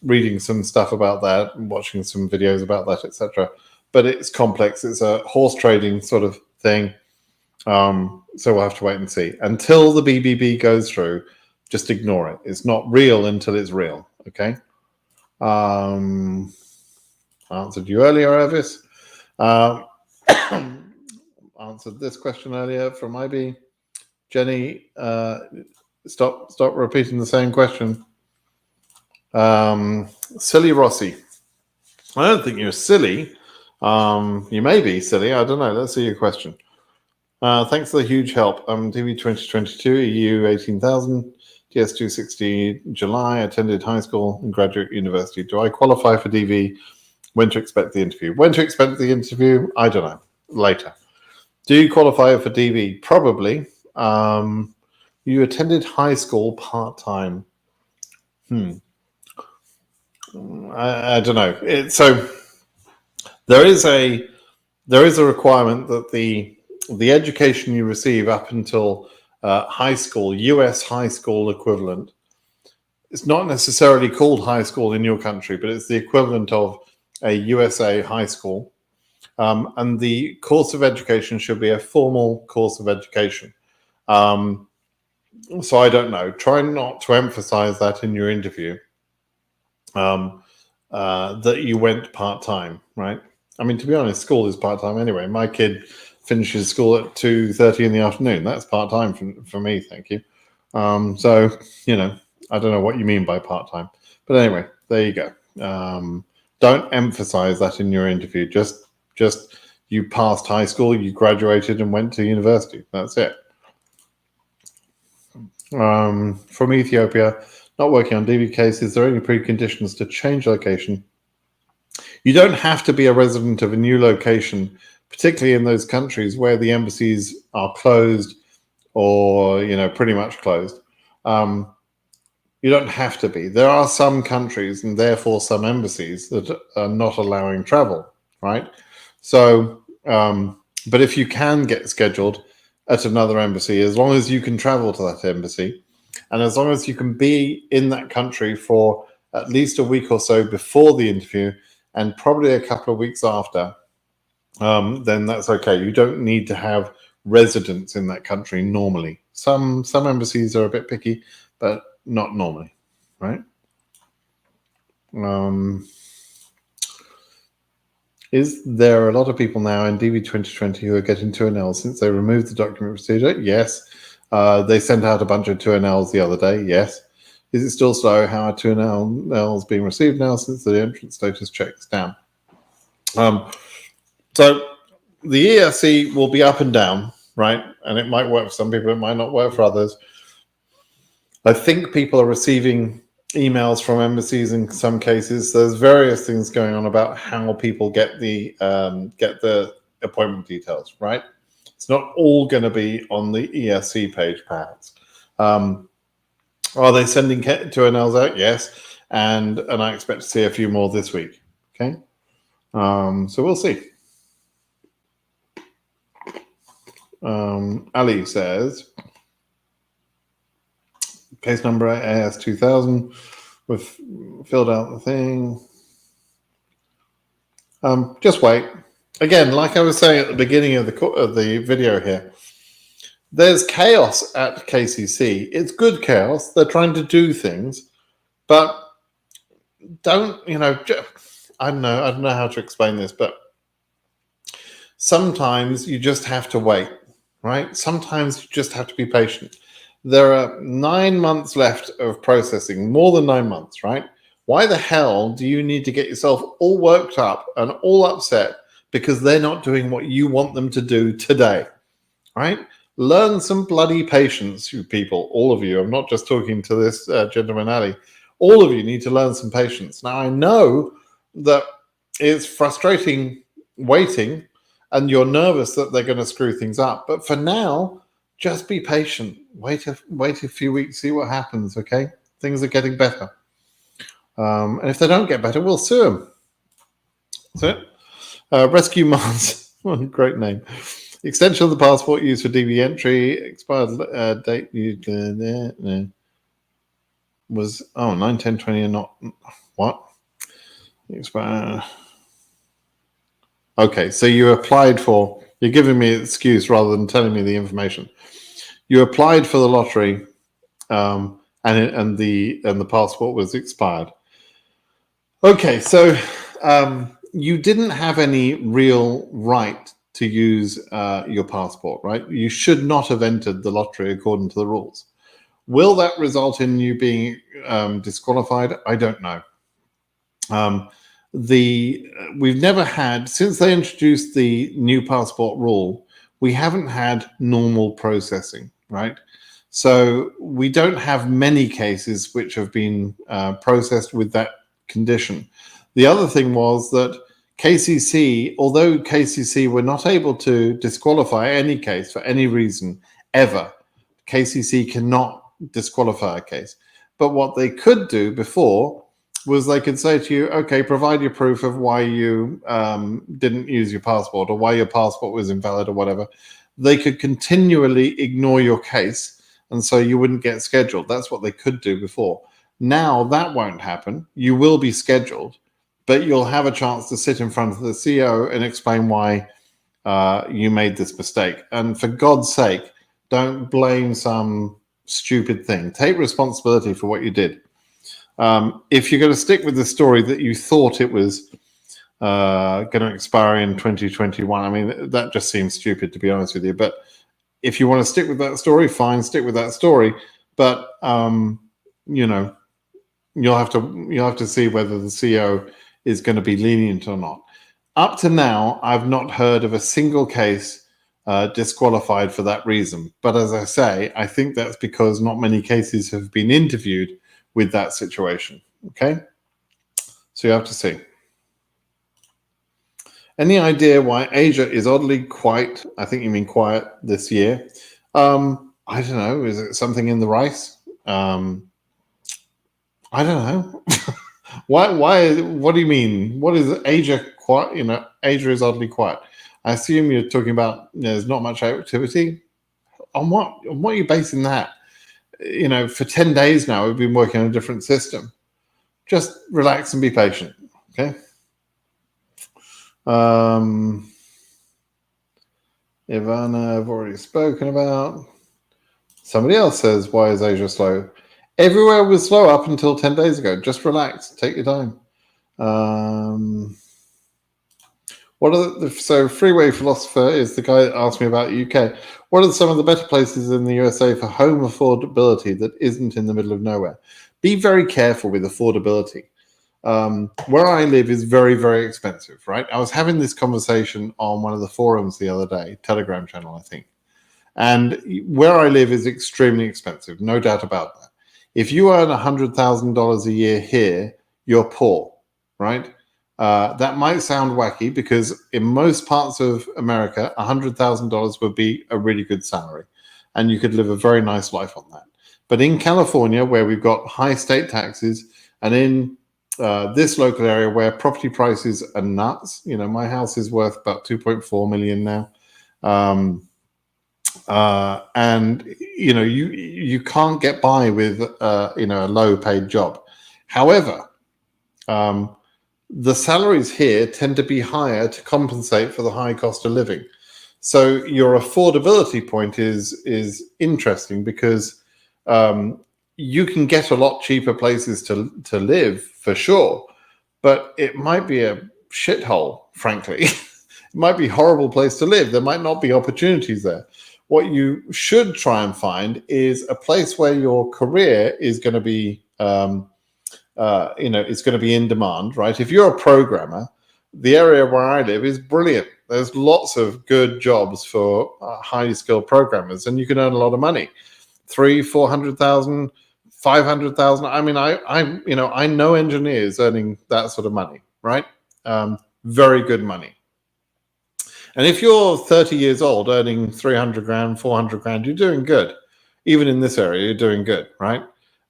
reading some stuff about that, and watching some videos about that, etc. But it's complex. It's a horse trading sort of thing. So we'll have to wait and see. Until the BBB goes through, just ignore it. It's not real until it's real. Okay. Answered you earlier, Elvis. Answered this question earlier from IB. Jenny, stop repeating the same question. Silly Rossi. I don't think you're silly. You may be silly. I don't know. Let's see your question. Thanks for the huge help. DV 2022, EU 18,000, TS 260, July, attended high school and graduate university. Do I qualify for DV? When to expect the interview? When to expect the interview? I don't know. Later. Do you qualify for DV? Probably. You attended high school part-time. I don't know. So there is a requirement that the education you receive up until high school, US high school equivalent, it's not necessarily called high school in your country, but it's the equivalent of a USA high school. And the course of education should be a formal course of education. So I don't know. Try not to emphasize that in your interview, that you went part-time, right? I mean, to be honest, school is part-time anyway. My kid finishes school at 2:30 in the afternoon. That's part-time for me, thank you. So, you know, I don't know what you mean by part-time. But anyway, there you go. Don't emphasize that in your interview. Just you passed high school, you graduated and went to university. That's it. From Ethiopia, not working on DV case, is there any preconditions to change location? You don't have to be a resident of a new location, particularly in those countries where the embassies are closed or, you know, pretty much closed. You don't have to be. There are some countries and therefore some embassies that are not allowing travel, right? So, but if you can get scheduled at another embassy, as long as you can travel to that embassy, and as long as you can be in that country for at least a week or so before the interview, and probably a couple of weeks after, then that's okay. You don't need to have residence in that country normally. Some embassies are a bit picky, but not normally, right? Is there a lot of people now in DV 2020 who are getting 2NL since they removed the document procedure? Yes. They sent out a bunch of 2NLs the other day. Yes. Is it still slow? How are 2NLs being received now since the entrance status check is down? So the ERC will be up and down, right? And it might work for some people, it might not work for others. I think people are receiving emails from embassies in some cases. There's various things going on about how people get the appointment details, right? It's not all going to be on the ERC page, perhaps. Are they sending 2NLs out? Yes, and I expect to see a few more this week. Okay, so we'll see. Ali says, case number AS 2000. We've filled out the thing. Just wait. Again, like I was saying at the beginning of the video here, there's chaos at KCC. It's good chaos. They're trying to do things, but don't, you know, I don't know how to explain this, but sometimes you just have to wait, right? Sometimes you just have to be patient. There are 9 months left of processing, more than 9 months, right? Why the hell do you need to get yourself all worked up and all upset because they're not doing what you want them to do today, right? Learn some bloody patience, you people, all of you. I'm not just talking to this gentleman, Ali. All of you need to learn some patience. Now, I know that it's frustrating waiting and you're nervous that they're going to screw things up. But for now, just be patient. Wait a few weeks, see what happens, okay? Things are getting better. And if they don't get better, we'll sue them. That's it. Rescue Mars. Great name. Extension of the passport used for DV entry, expired date was 9/10/20 and not what? Expired. Okay, so you applied for. You're giving me an excuse rather than telling me the information. You applied for the lottery, and the passport was expired. Okay, so you didn't have any real right to use your passport, right? You should not have entered the lottery according to the rules. Will that result in you being disqualified? I don't know. We've never had, since they introduced the new passport rule, we haven't had normal processing, right? So we don't have many cases which have been processed with that condition. The other thing was that KCC, although KCC were not able to disqualify any case for any reason ever, KCC cannot disqualify a case. But what they could do before was they could say to you, okay, provide your proof of why you didn't use your passport or why your passport was invalid or whatever. They could continually ignore your case, and so you wouldn't get scheduled. That's what they could do before. Now that won't happen. You will be scheduled, but you'll have a chance to sit in front of the CEO and explain why you made this mistake. And for God's sake, don't blame some stupid thing. Take responsibility for what you did. If you're going to stick with the story that you thought it was going to expire in 2021, I mean, that just seems stupid, to be honest with you. But if you want to stick with that story, fine, stick with that story. But you know, you'll have to see whether the CEO is going to be lenient or not. Up to now, I've not heard of a single case disqualified for that reason. But as I say, I think that's because not many cases have been interviewed with that situation. Okay, so you have to see. Any idea why Asia is oddly quiet? I think you mean quiet this year. I don't know. Is it something in the rice? I don't know. Why? What do you mean? What is Asia quiet? You know, Asia is oddly quiet. I assume you're talking about there's not much activity. On what? On what are you basing that? You know, for 10 days now, we've been working on a different system. Just relax and be patient. Okay. Ivana, I've already spoken about. Somebody else says, why is Asia slow? Everywhere was slow up until 10 days ago. Just relax. Take your time. So Freeway Philosopher is the guy that asked me about UK. What are some of the better places in the USA for home affordability that isn't in the middle of nowhere? Be very careful with affordability. Where I live is very, very expensive, right? I was having this conversation on one of the forums the other day, Telegram channel, I think. And where I live is extremely expensive, no doubt about that. If you earn $100,000 a year here, you're poor, right? That might sound wacky because in most parts of America, $100,000 would be a really good salary and you could live a very nice life on that. But in California, where we've got high state taxes, and in this local area where property prices are nuts, you know, my house is worth about 2.4 million now. And you know, you can't get by with you know, a low paid job. However, the salaries here tend to be higher to compensate for the high cost of living. So your affordability point is interesting because you can get a lot cheaper places to live for sure, but it might be a shithole, frankly. It might be a horrible place to live. There might not be opportunities there. What you should try and find is a place where your career is going to be you know, it's going to be in demand, right? If you're a programmer, the area where I live is brilliant. There's lots of good jobs for highly skilled programmers, and you can earn a lot of money, 300,000, 400,000, 500,000. I mean, I know engineers earning that sort of money, right? Very good money. And if you're 30 years old earning 300 grand, 400 grand, you're doing good. Even in this area, you're doing good, right?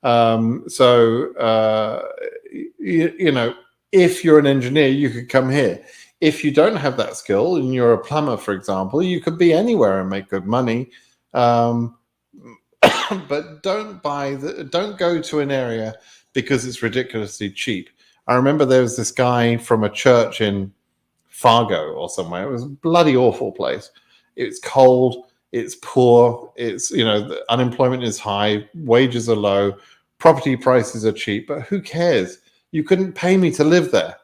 You know, if you're an engineer, you could come here. if you don't have that skill and you're a plumber, for example, you could be anywhere and make good money. But don't go to an area because it's ridiculously cheap. I remember there was this guy from a church in Fargo or somewhere. It was a bloody awful place. It's cold, it's poor, it's, the unemployment is high, wages are low, property prices are cheap, but who cares? You couldn't pay me to live there,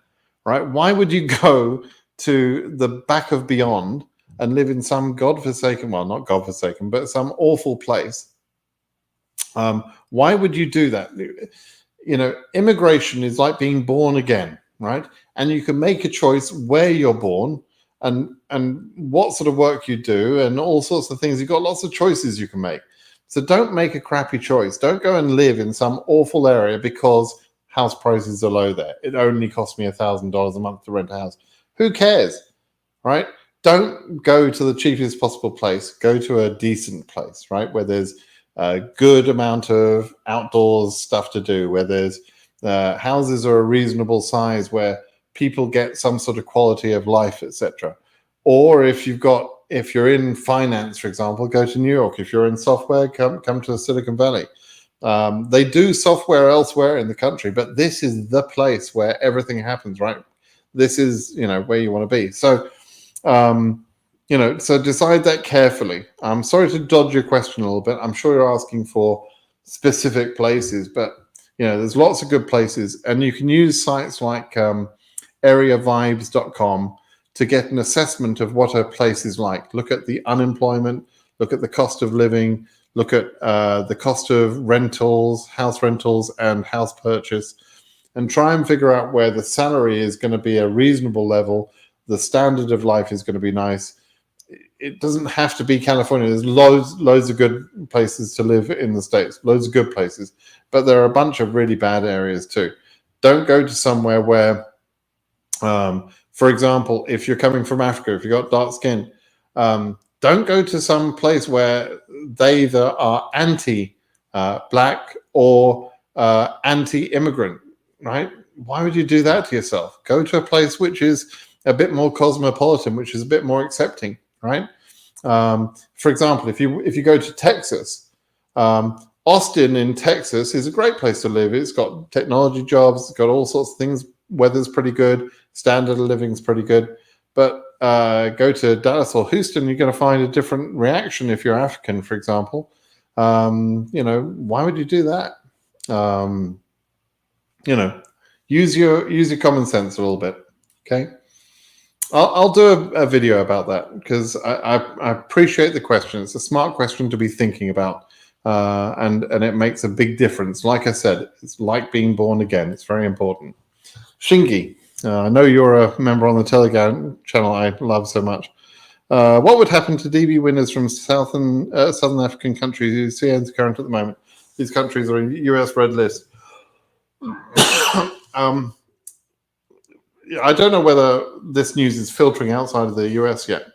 right? Why would you go to the back of beyond and live in some godforsaken, well, not godforsaken, but some awful place? Why would you do that? Immigration is like being born again, right? And you can make a choice where you're born and what sort of work you do and all sorts of things. You've got lots of choices you can make. So don't make a crappy choice. Don't go and live in some awful area because house prices are low there. It only costs me $1,000 a month to rent a house. Who cares, right? Don't go to the cheapest possible place. Go to a decent place, right? Where there's a good amount of outdoors stuff to do, where there's houses are a reasonable size, where people get some sort of quality of life, etc. Or if you're in finance, for example, go to New York. If you're in software, come to Silicon Valley. They do software elsewhere in the country, but this is the place where everything happens, right? This is, where you want to be. So, so decide that carefully. I'm sorry to dodge your question a little bit. I'm sure you're asking for specific places, but, there's lots of good places, and you can use sites like areavibes.com to get an assessment of what a place is like. Look at the unemployment, look at the cost of living, look at the cost of rentals, house rentals, and house purchase, and try and figure out where the salary is going to be a reasonable level, the standard of life is going to be nice. It doesn't have to be California. There's loads of good places to live in the States, loads of good places, but there are a bunch of really bad areas too. Don't go to somewhere where, for example, if you're coming from Africa, if you've got dark skin, don't go to some place where they either are anti-black or anti-immigrant, right? Why would you do that to yourself? Go to a place which is a bit more cosmopolitan, which is a bit more accepting, right? For example, if you go to Texas, Austin in Texas is a great place to live. It's got technology jobs, it's got all sorts of things. Weather's pretty good, standard of living's pretty good. But go to Dallas or Houston, you're going to find a different reaction if you're African, for example. Why would you do that? Use your common sense a little bit. Okay. I'll do a video about that because I appreciate the question. It's a smart question to be thinking about, and it makes a big difference. Like I said, it's like being born again. It's very important. Shingi, I know you're a member on the Telegram channel I love so much. What would happen to DB winners from Southern African countries whose CN is current at the moment? These countries are in US red list. I don't know whether this news is filtering outside of the US yet,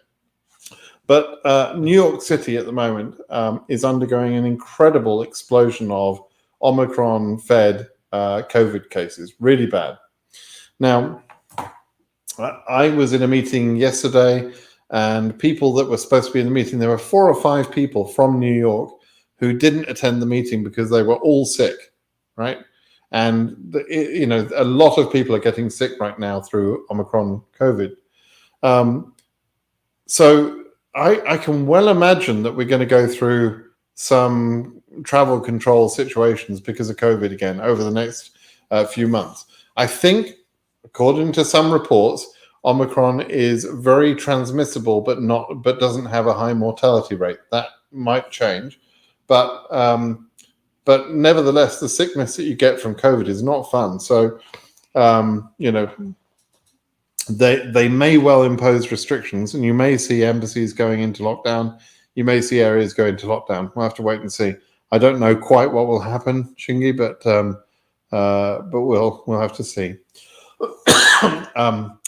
but New York City at the moment is undergoing an incredible explosion of Omicron-fed COVID cases, really bad. Now, I was in a meeting yesterday, and people that were supposed to be in the meeting, there were 4 or 5 people from New York who didn't attend the meeting because they were all sick, right? And, a lot of people are getting sick right now through Omicron COVID. So I can well imagine that we're going to go through some travel control situations because of COVID again over the next few months. I think, according to some reports, Omicron is very transmissible, but doesn't have a high mortality rate. That might change, but nevertheless, the sickness that you get from COVID is not fun. So, they may well impose restrictions, and you may see embassies going into lockdown. You may see areas go into lockdown. We'll have to wait and see. I don't know quite what will happen, Shingi, but we'll have to see.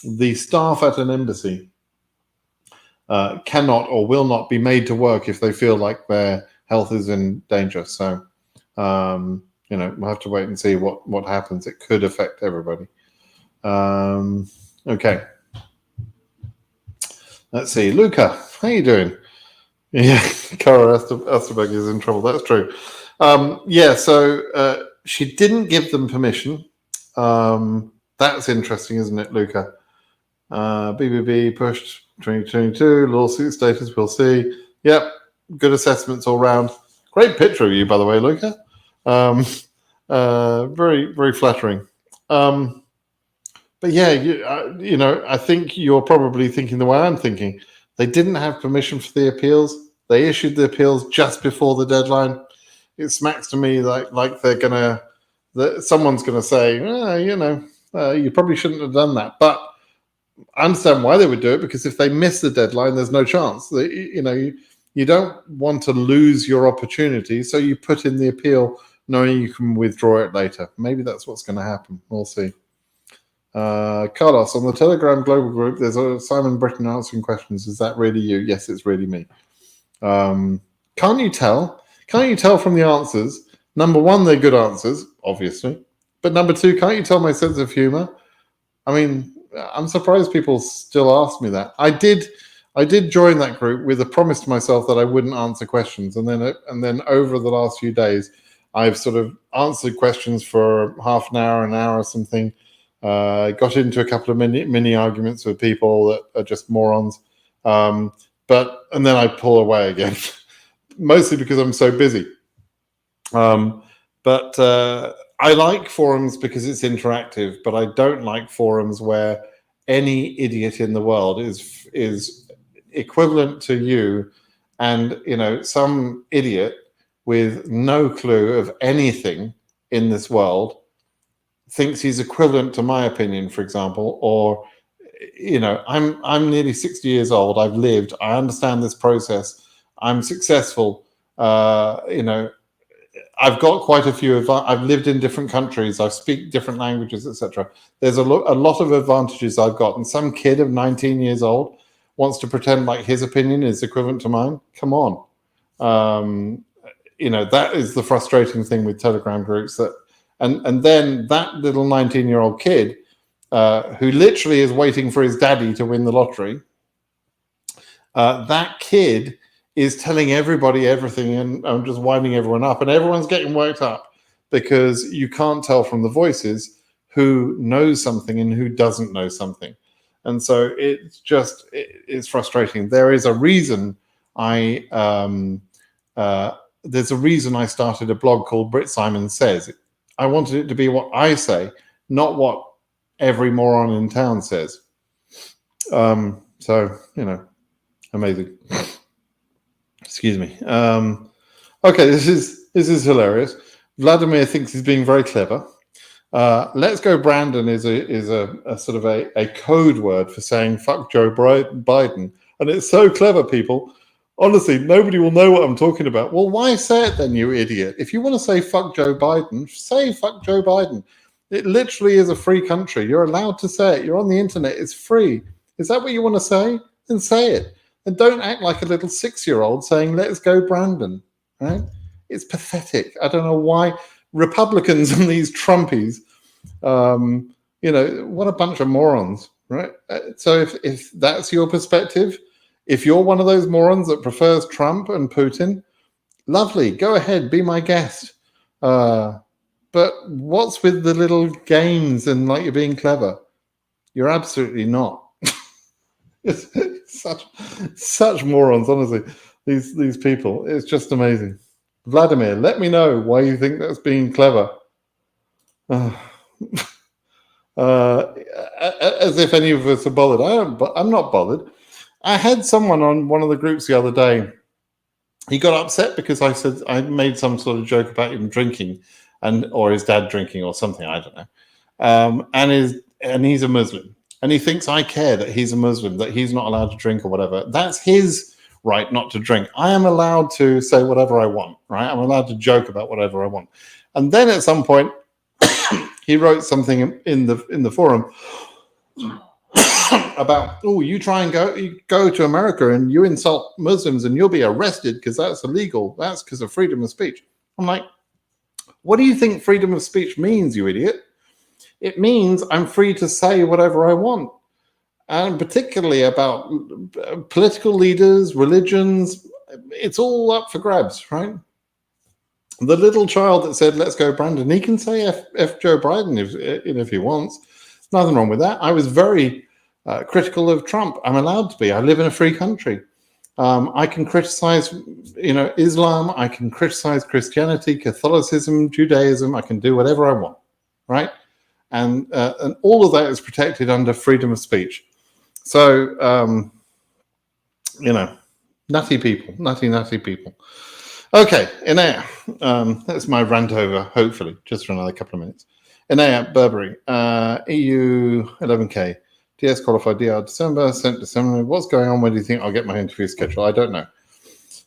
The staff at an embassy cannot or will not be made to work if they feel like their health is in danger. So, we'll have to wait and see what happens. It could affect everybody. Okay. Let's see, Luca, how you doing? Yeah, Cara Osterberg is in trouble. That's true. So she didn't give them permission. That's interesting, isn't it, Luca? BBB pushed 2022 lawsuit status. We'll see. Yep, good assessments all round. Great picture of you, by the way, Luca. Very, very flattering. But yeah, I think you're probably thinking the way I'm thinking. They didn't have permission for the appeals. They issued the appeals just before the deadline. It smacks to me like they're gonna, that someone's gonna say, you probably shouldn't have done that. But I understand why they would do it, because if they miss the deadline, there's no chance. You don't want to lose your opportunity, so you put in the appeal knowing you can withdraw it later. Maybe that's what's going to happen. We'll see. Carlos, on the Telegram global group, there's a Simon Britton answering questions. Is that really you? Yes, it's really me. Can't you tell? Can't you tell from the answers? Number one, they're good answers, obviously. But number two, can't you tell my sense of humor? I mean, I'm surprised people still ask me that. I did join that group with a promise to myself that I wouldn't answer questions, and then over the last few days, I've sort of answered questions for half an hour or something. Got into a couple of mini arguments with people that are just morons, and then I pull away again, mostly because I'm so busy. I like forums because it's interactive, but I don't like forums where any idiot in the world is equivalent to you, and some idiot with no clue of anything in this world thinks he's equivalent to my opinion, for example. Or I'm nearly 60 years old. I've lived. I understand this process. I'm successful. I've got quite a few. I've lived in different countries. I speak different languages, etc. There's a lot of advantages I've got. And some kid of 19 years old wants to pretend like his opinion is equivalent to mine. Come on. That is the frustrating thing with Telegram groups. And then that little 19-year-old kid who literally is waiting for his daddy to win the lottery, that kid is telling everybody everything and just winding everyone up, and everyone's getting worked up because you can't tell from the voices who knows something and who doesn't know something. And so it's frustrating. There is a reason there's a reason I started a blog called Brit Simon Says. I wanted it to be what I say, not what every moron in town says. Amazing. Excuse me. Okay, this is hilarious. Vladimir thinks he's being very clever. Let's Go Brandon is a sort of a code word for saying fuck Joe Biden, and it's so clever, people. Honestly, nobody will know what I'm talking about. Well, why say it then, you idiot? If you want to say fuck Joe Biden, say fuck Joe Biden. It literally is a free country. You're allowed to say it. You're on the internet. It's free. Is that what you want to say? Then say it. And don't act like a little 6-year-old saying, let's go Brandon, right? It's pathetic. I don't know why Republicans and these Trumpies, what a bunch of morons, right? So if that's your perspective, if you're one of those morons that prefers Trump and Putin, lovely, go ahead, be my guest. But what's with the little games and like you're being clever? You're absolutely not. It's such morons, honestly. These people, it's just amazing. Vladimir, let me know why you think that's being clever. As if any of us are bothered. I'm not bothered. I had someone on one of the groups the other day. He got upset because I said I made some sort of joke about him drinking, or his dad drinking, or something. I don't know. And he's a Muslim. And he thinks I care that he's a Muslim, that he's not allowed to drink or whatever. That's his right not to drink. I am allowed to say whatever I want, right? I'm allowed to joke about whatever I want. And then at some point, he wrote something in the forum about, you try and go to America and you insult Muslims and you'll be arrested because that's illegal. That's because of freedom of speech. I'm like, what do you think freedom of speech means, you idiot? It means I'm free to say whatever I want. and particularly about political leaders, religions. It's all up for grabs, right? The little child that said, "Let's go, Brandon," he can say F Joe Biden if he wants. There's nothing wrong with that. I was very critical of Trump. I'm allowed to be. I live in a free country. I can criticize, Islam. I can criticize Christianity, Catholicism, Judaism. I can do whatever I want, right? And all of that is protected under freedom of speech. So, nutty people, nutty people. Okay, Inaya, that's my rant over, hopefully, just for another couple of minutes. Inaya Burberry, EU 11K. DS qualified DR December, sent December. What's going on? When do you think I'll get my interview schedule? I don't know.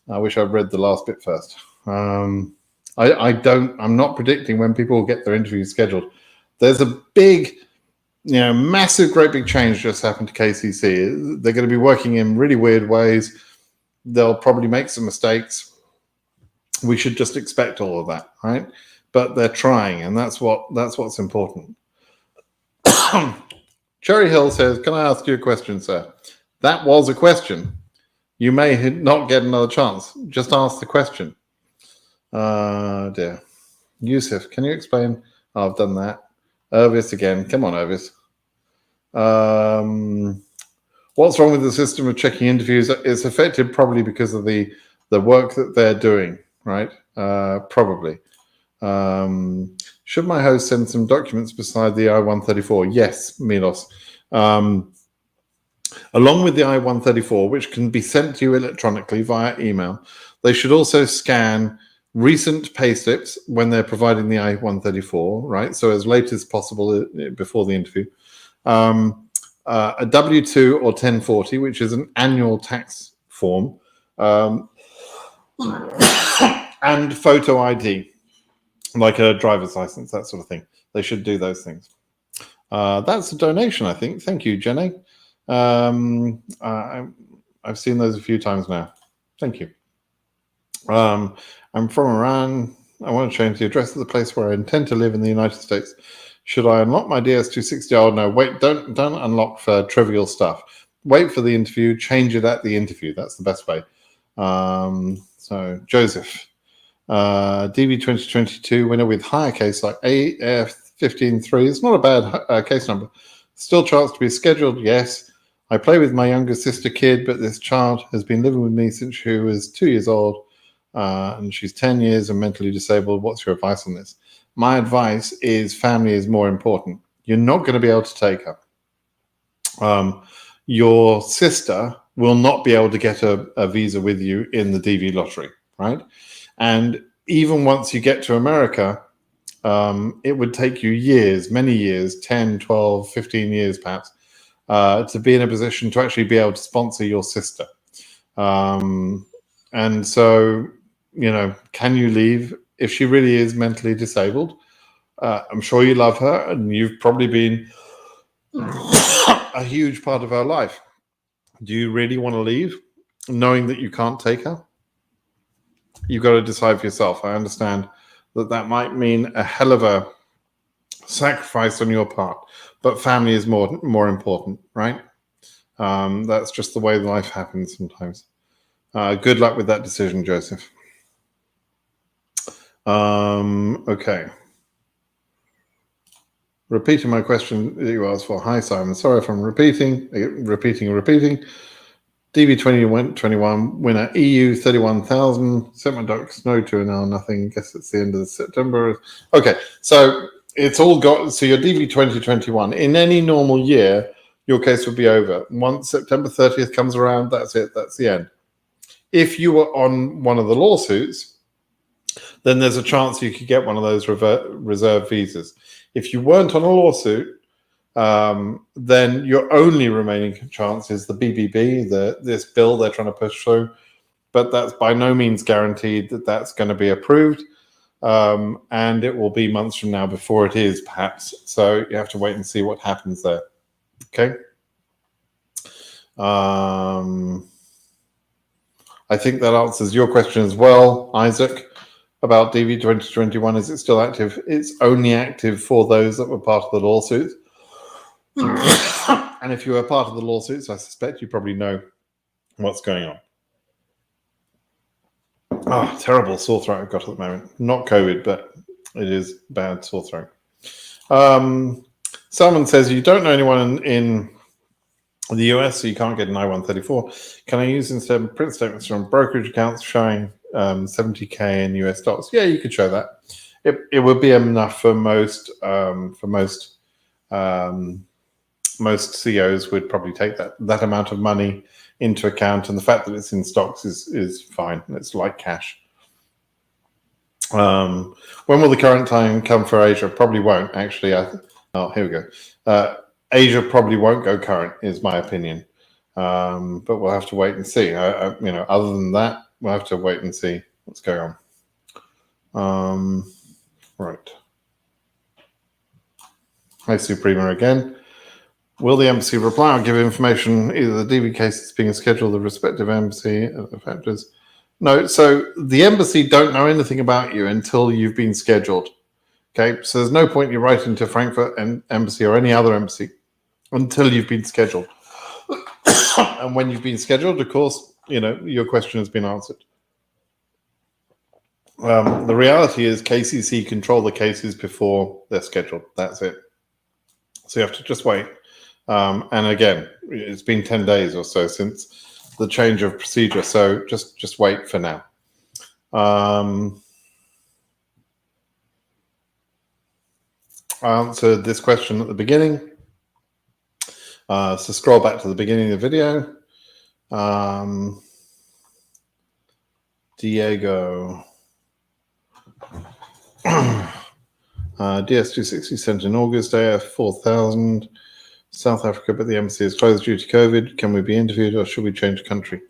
I wish I'd read the last bit first. I'm not predicting when people will get their interviews scheduled. There's a big, massive, great big change just happened to KCC. They're going to be working in really weird ways. They'll probably make some mistakes. We should just expect all of that, right? But they're trying, and that's what's important. Cherry Hill says, "Can I ask you a question, sir?" That was a question. You may not get another chance. Just ask the question. Dear. Yusuf, can you explain? Oh, I've done that. Irvis again. Come on, Irvis. What's wrong with the system of checking interviews? It's affected probably because of the work that they're doing, right? Probably. Should my host send some documents beside the I-134? Yes, Milos. Along with the I-134, which can be sent to you electronically via email, they should also scan recent payslips when they're providing the I-134, right? So as late as possible before the interview. A W-2 or 1040, which is an annual tax form, and photo ID, like a driver's license, that sort of thing. They should do those things. That's a donation, I think. Thank you, Jenny. I've seen those a few times now. Thank you. I'm from Iran. I want to change the address of the place where I intend to live in the United States. Should I unlock my DS260? Oh, no, wait, don't unlock for trivial stuff. Wait for the interview, change it at the interview. That's the best way. So, Joseph, DV 2022 winner with higher case like AF153. It's not a bad case number. Still chance to be scheduled, yes. I play with my younger sister kid, but this child has been living with me since she was 2 years old, and she's 10 years and mentally disabled. What's your advice on this? My advice is family is more important. You're not going to be able to take her. Your sister will not be able to get a visa with you in the DV lottery, right? And even once you get to America, it would take you years, many years, 10, 12, 15 years perhaps, to be in a position to actually be able to sponsor your sister. And so, can you leave if she really is mentally disabled? I'm sure you love her, and you've probably been a huge part of her life. Do you really want to leave, knowing that you can't take her? You've got to decide for yourself. I understand that might mean a hell of a sacrifice on your part, but family is more important, right? That's just the way life happens sometimes. Good luck with that decision, Joseph. Okay. Repeating my question that you asked for. Hi, Simon. Sorry if I'm repeating. DV 2021 winner, EU 31,000. Sent my docs, no to now, nothing. Guess it's the end of September. Okay, so it's all got. So your DV 2021. In any normal year, your case would be over. Once September 30th comes around, that's it. That's the end. If you were on one of the lawsuits, then there's a chance you could get one of those reserve visas. If you weren't on a lawsuit, then your only remaining chance is the BBB, this bill they're trying to push through. But that's by no means guaranteed that that's going to be approved. And it will be months from now before it is, perhaps. So you have to wait and see what happens there. Okay. I think that answers your question as well, Isaac, about DV 2021. Is it still active? It's only active for those that were part of the lawsuit. And if you were part of the lawsuits, I suspect you probably know what's going on. Oh, terrible sore throat I've got at the moment. Not COVID, but it is bad sore throat. Salman says, you don't know anyone in the US, so you can't get an I-134. Can I use instead print statements from brokerage accounts showing 70K in US dollars? Yeah, you could show that. It would be enough for most CEOs would probably take that amount of money into account, and the fact that it's in stocks is fine. It's like cash. When will the current time come for Asia? Probably won't, actually. Here we go. Asia probably won't go current, is my opinion. But we'll have to wait and see. Other than that, we'll have to wait and see what's going on. Right. Hi, Suprema again. Will the embassy reply or give information, either the DV case is being scheduled, the respective embassy factors? No, so the embassy don't know anything about you until you've been scheduled. Okay, so there's no point you writing to Frankfurt embassy or any other embassy until you've been scheduled. And when you've been scheduled, of course, your question has been answered. The reality is KCC control the cases before they're scheduled. That's it. So you have to just wait. And again, it's been 10 days or so since the change of procedure. So just wait for now. I answered this question at the beginning. So scroll back to the beginning of the video. Diego. DS260 sent in August, AF 4000. South Africa, but the embassy is closed due to COVID. Can we be interviewed or should we change country?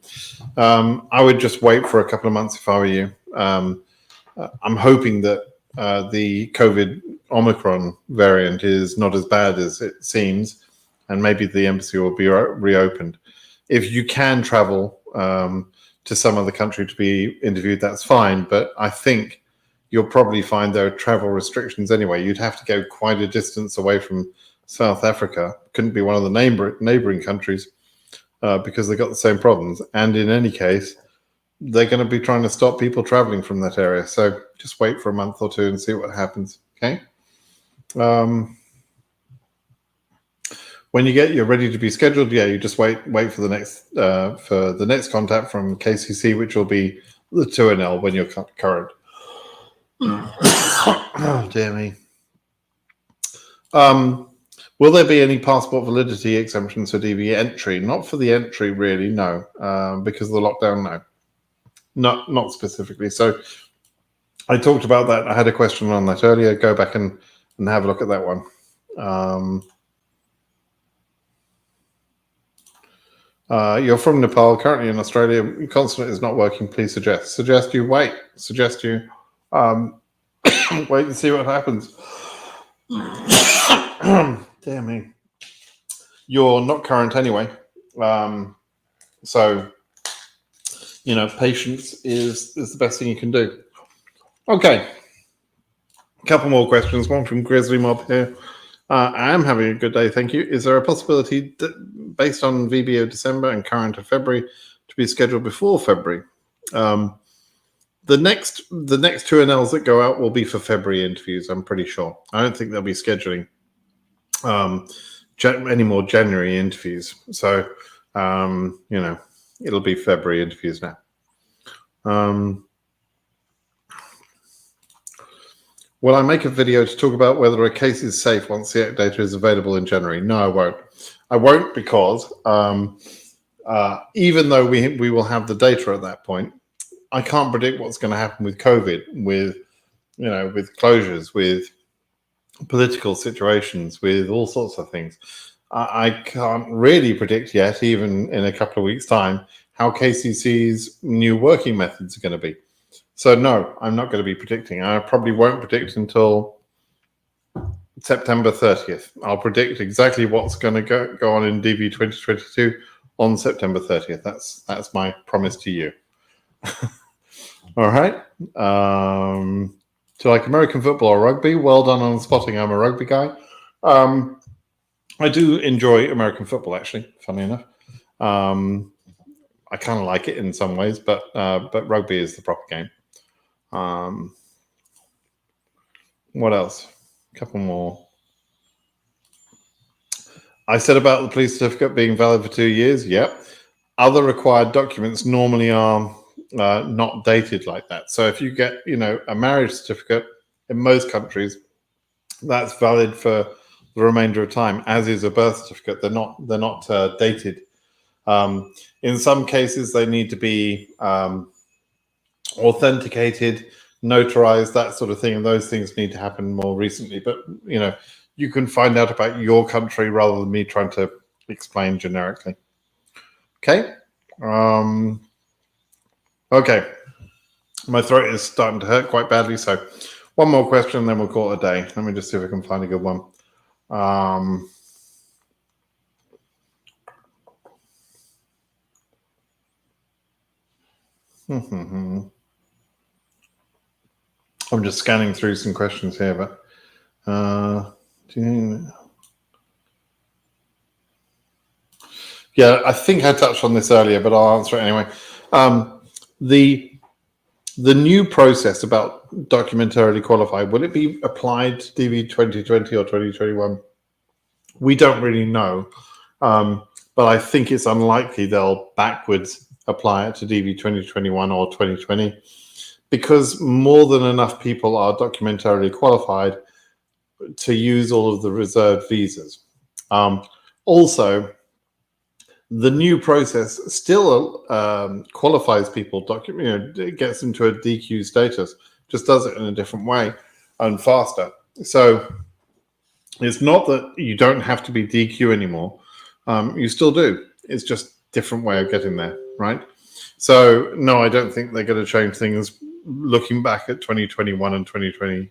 I would just wait for a couple of months if I were you. I'm hoping that the COVID Omicron variant is not as bad as it seems, and maybe the embassy will be reopened. If you can travel to some other country to be interviewed, that's fine, but I think you'll probably find there are travel restrictions anyway. You'd have to go quite a distance away from South Africa. Couldn't be one of the neighboring countries because they've got the same problems. And in any case, they're going to be trying to stop people traveling from that area. So just wait for a month or two and see what happens. Okay. When you're ready to be scheduled, yeah, you just wait for the next contact from KCC, which will be the 2NL when you're current. Oh, dear me. Will there be any passport validity exemptions for DV entry? Not for the entry, really, no. Because of the lockdown, no. Not specifically. So I talked about that. I had a question on that earlier. Go back and have a look at that one. You're from Nepal, currently in Australia. Your consulate is not working. Please suggest you wait. Suggest you wait and see what happens. Dear me. You're not current anyway. So, patience is the best thing you can do. Okay. A couple more questions. One from Grizzly Mob here. I am having a good day, thank you. Is there a possibility that, based on VBO December and current of February, to be scheduled before February? The next 2NLs that go out will be for February interviews, I'm pretty sure. I don't think they'll be scheduling any more January interviews. So, it'll be February interviews now. Will I make a video to talk about whether a case is safe once the data is available in January? No, I won't. I won't because even though we will have the data at that point, I can't predict what's going to happen with COVID, with closures, with political situations, with all sorts of things. I can't really predict yet, even in a couple of weeks' time, how KCC's new working methods are going to be. So no, I'm not going to be predicting. I probably won't predict until September 30th. I'll predict exactly what's going to go on in DV 2022 on September 30th. That's my promise to you. All right. Do you like American football or rugby? Well done on spotting I'm a rugby guy. I do enjoy American football, actually, funny enough. I kind of like it in some ways, but rugby is the proper game. What else? A couple more. I said about the police certificate being valid for 2 years. Yep. Other required documents normally are not dated like that. So if you get, a marriage certificate in most countries, that's valid for the remainder of time, as is a birth certificate. They're not dated. In some cases, they need to be authenticated, notarized, that sort of thing, and those things need to happen more recently. But you can find out about your country rather than me trying to explain generically. Okay. Okay. My throat is starting to hurt quite badly, so one more question, then we'll call it a day. Let me just see if I can find a good one. I'm just scanning through some questions here, but yeah, I think I touched on this earlier, but I'll answer it anyway. The new process about documentarily qualified, will it be applied to DV 2020 or 2021? We don't really know, but I think it's unlikely they'll backwards apply it to DV 2021 or 2020, because more than enough people are documentarily qualified to use all of the reserved visas. Also, the new process still qualifies people, it gets them to a DQ status, just does it in a different way and faster. So it's not that you don't have to be DQ anymore. You still do. It's just a different way of getting there, right? So no, I don't think they're going to change things. Looking back at 2021 and 2020,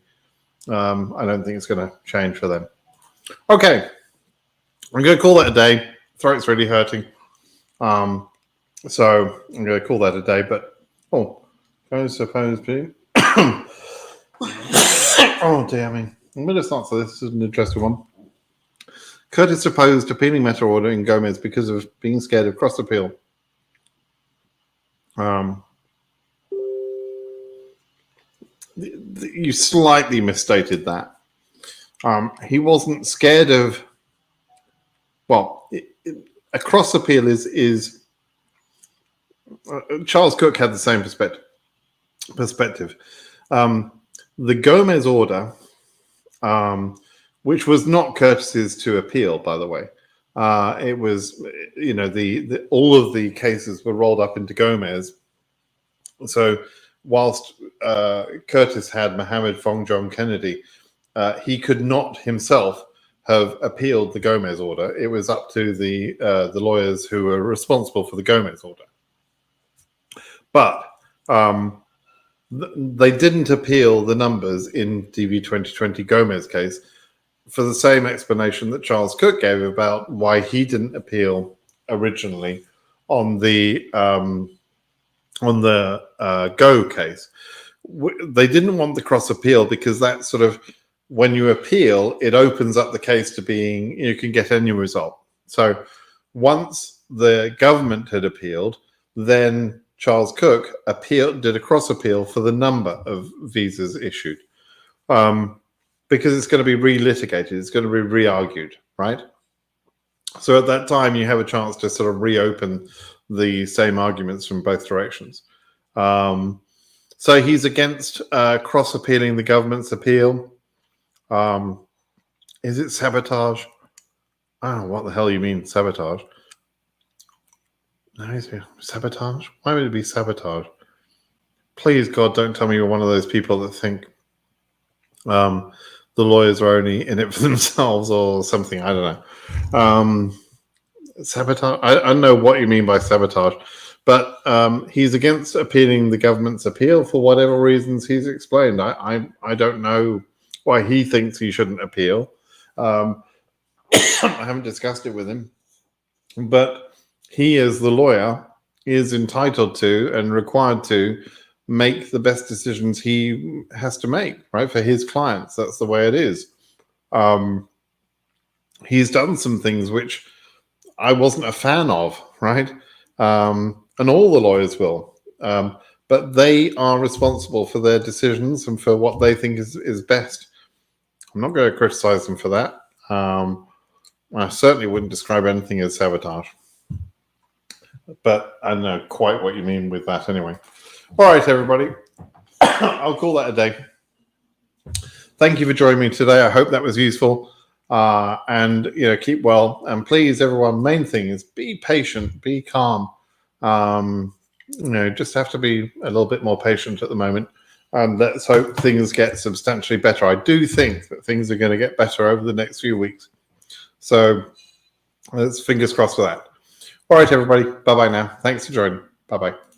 I don't think it's going to change for them. Okay, I'm going to call that a day. Throat's really hurting. So I'm going to call that a day, but I suppose being oh dear me. I'm going to answer this. This is an interesting one. Curtis opposed appealing matter order in Gomez because of being scared of cross appeal. You slightly misstated that. He wasn't scared of. Well, a cross appeal is Charles Cook had the same perspective. The Gomez order, which was not Curtis's to appeal, by the way. It was, all of the cases were rolled up into Gomez. So whilst Curtis had Mohammed Fong John Kennedy, he could not himself have appealed the Gomez order. It was up to the lawyers who were responsible for the Gomez order. But they didn't appeal the numbers in DV 2020 Gomez case for the same explanation that Charles Cook gave about why he didn't appeal originally on the Go case. They didn't want the cross appeal because that sort of, when you appeal, it opens up the case to being, you can get any result. So once the government had appealed, then Charles Cook did a cross appeal for the number of visas issued, because it's going to be relitigated, it's going to be re-argued, right? So at that time, you have a chance to sort of reopen the same arguments from both directions. So he's against cross appealing the government's appeal. Is it sabotage? I don't know what the hell you mean, sabotage. No, is it sabotage? Why would it be sabotage? Please, God, don't tell me you're one of those people that think the lawyers are only in it for themselves or something. I don't know. Sabotage? I don't know what you mean by sabotage, but he's against appealing the government's appeal for whatever reasons he's explained. I don't know why he thinks he shouldn't appeal. I haven't discussed it with him, but he, as the lawyer, is entitled to and required to make the best decisions he has to make, right, for his clients. That's the way it is. he's done some things which I wasn't a fan of, right? And all the lawyers will. But they are responsible for their decisions and for what they think is best. I'm not going to criticize them for that. I certainly wouldn't describe anything as sabotage. But I know quite what you mean with that anyway. All right, everybody. I'll call that a day. Thank you for joining me today. I hope that was useful. And keep well. And please, everyone, main thing is be patient, be calm. Just have to be a little bit more patient at the moment. And let's hope things get substantially better. I do think that things are going to get better over the next few weeks. So let's fingers crossed for that. All right, everybody. Bye-bye now. Thanks for joining. Bye-bye.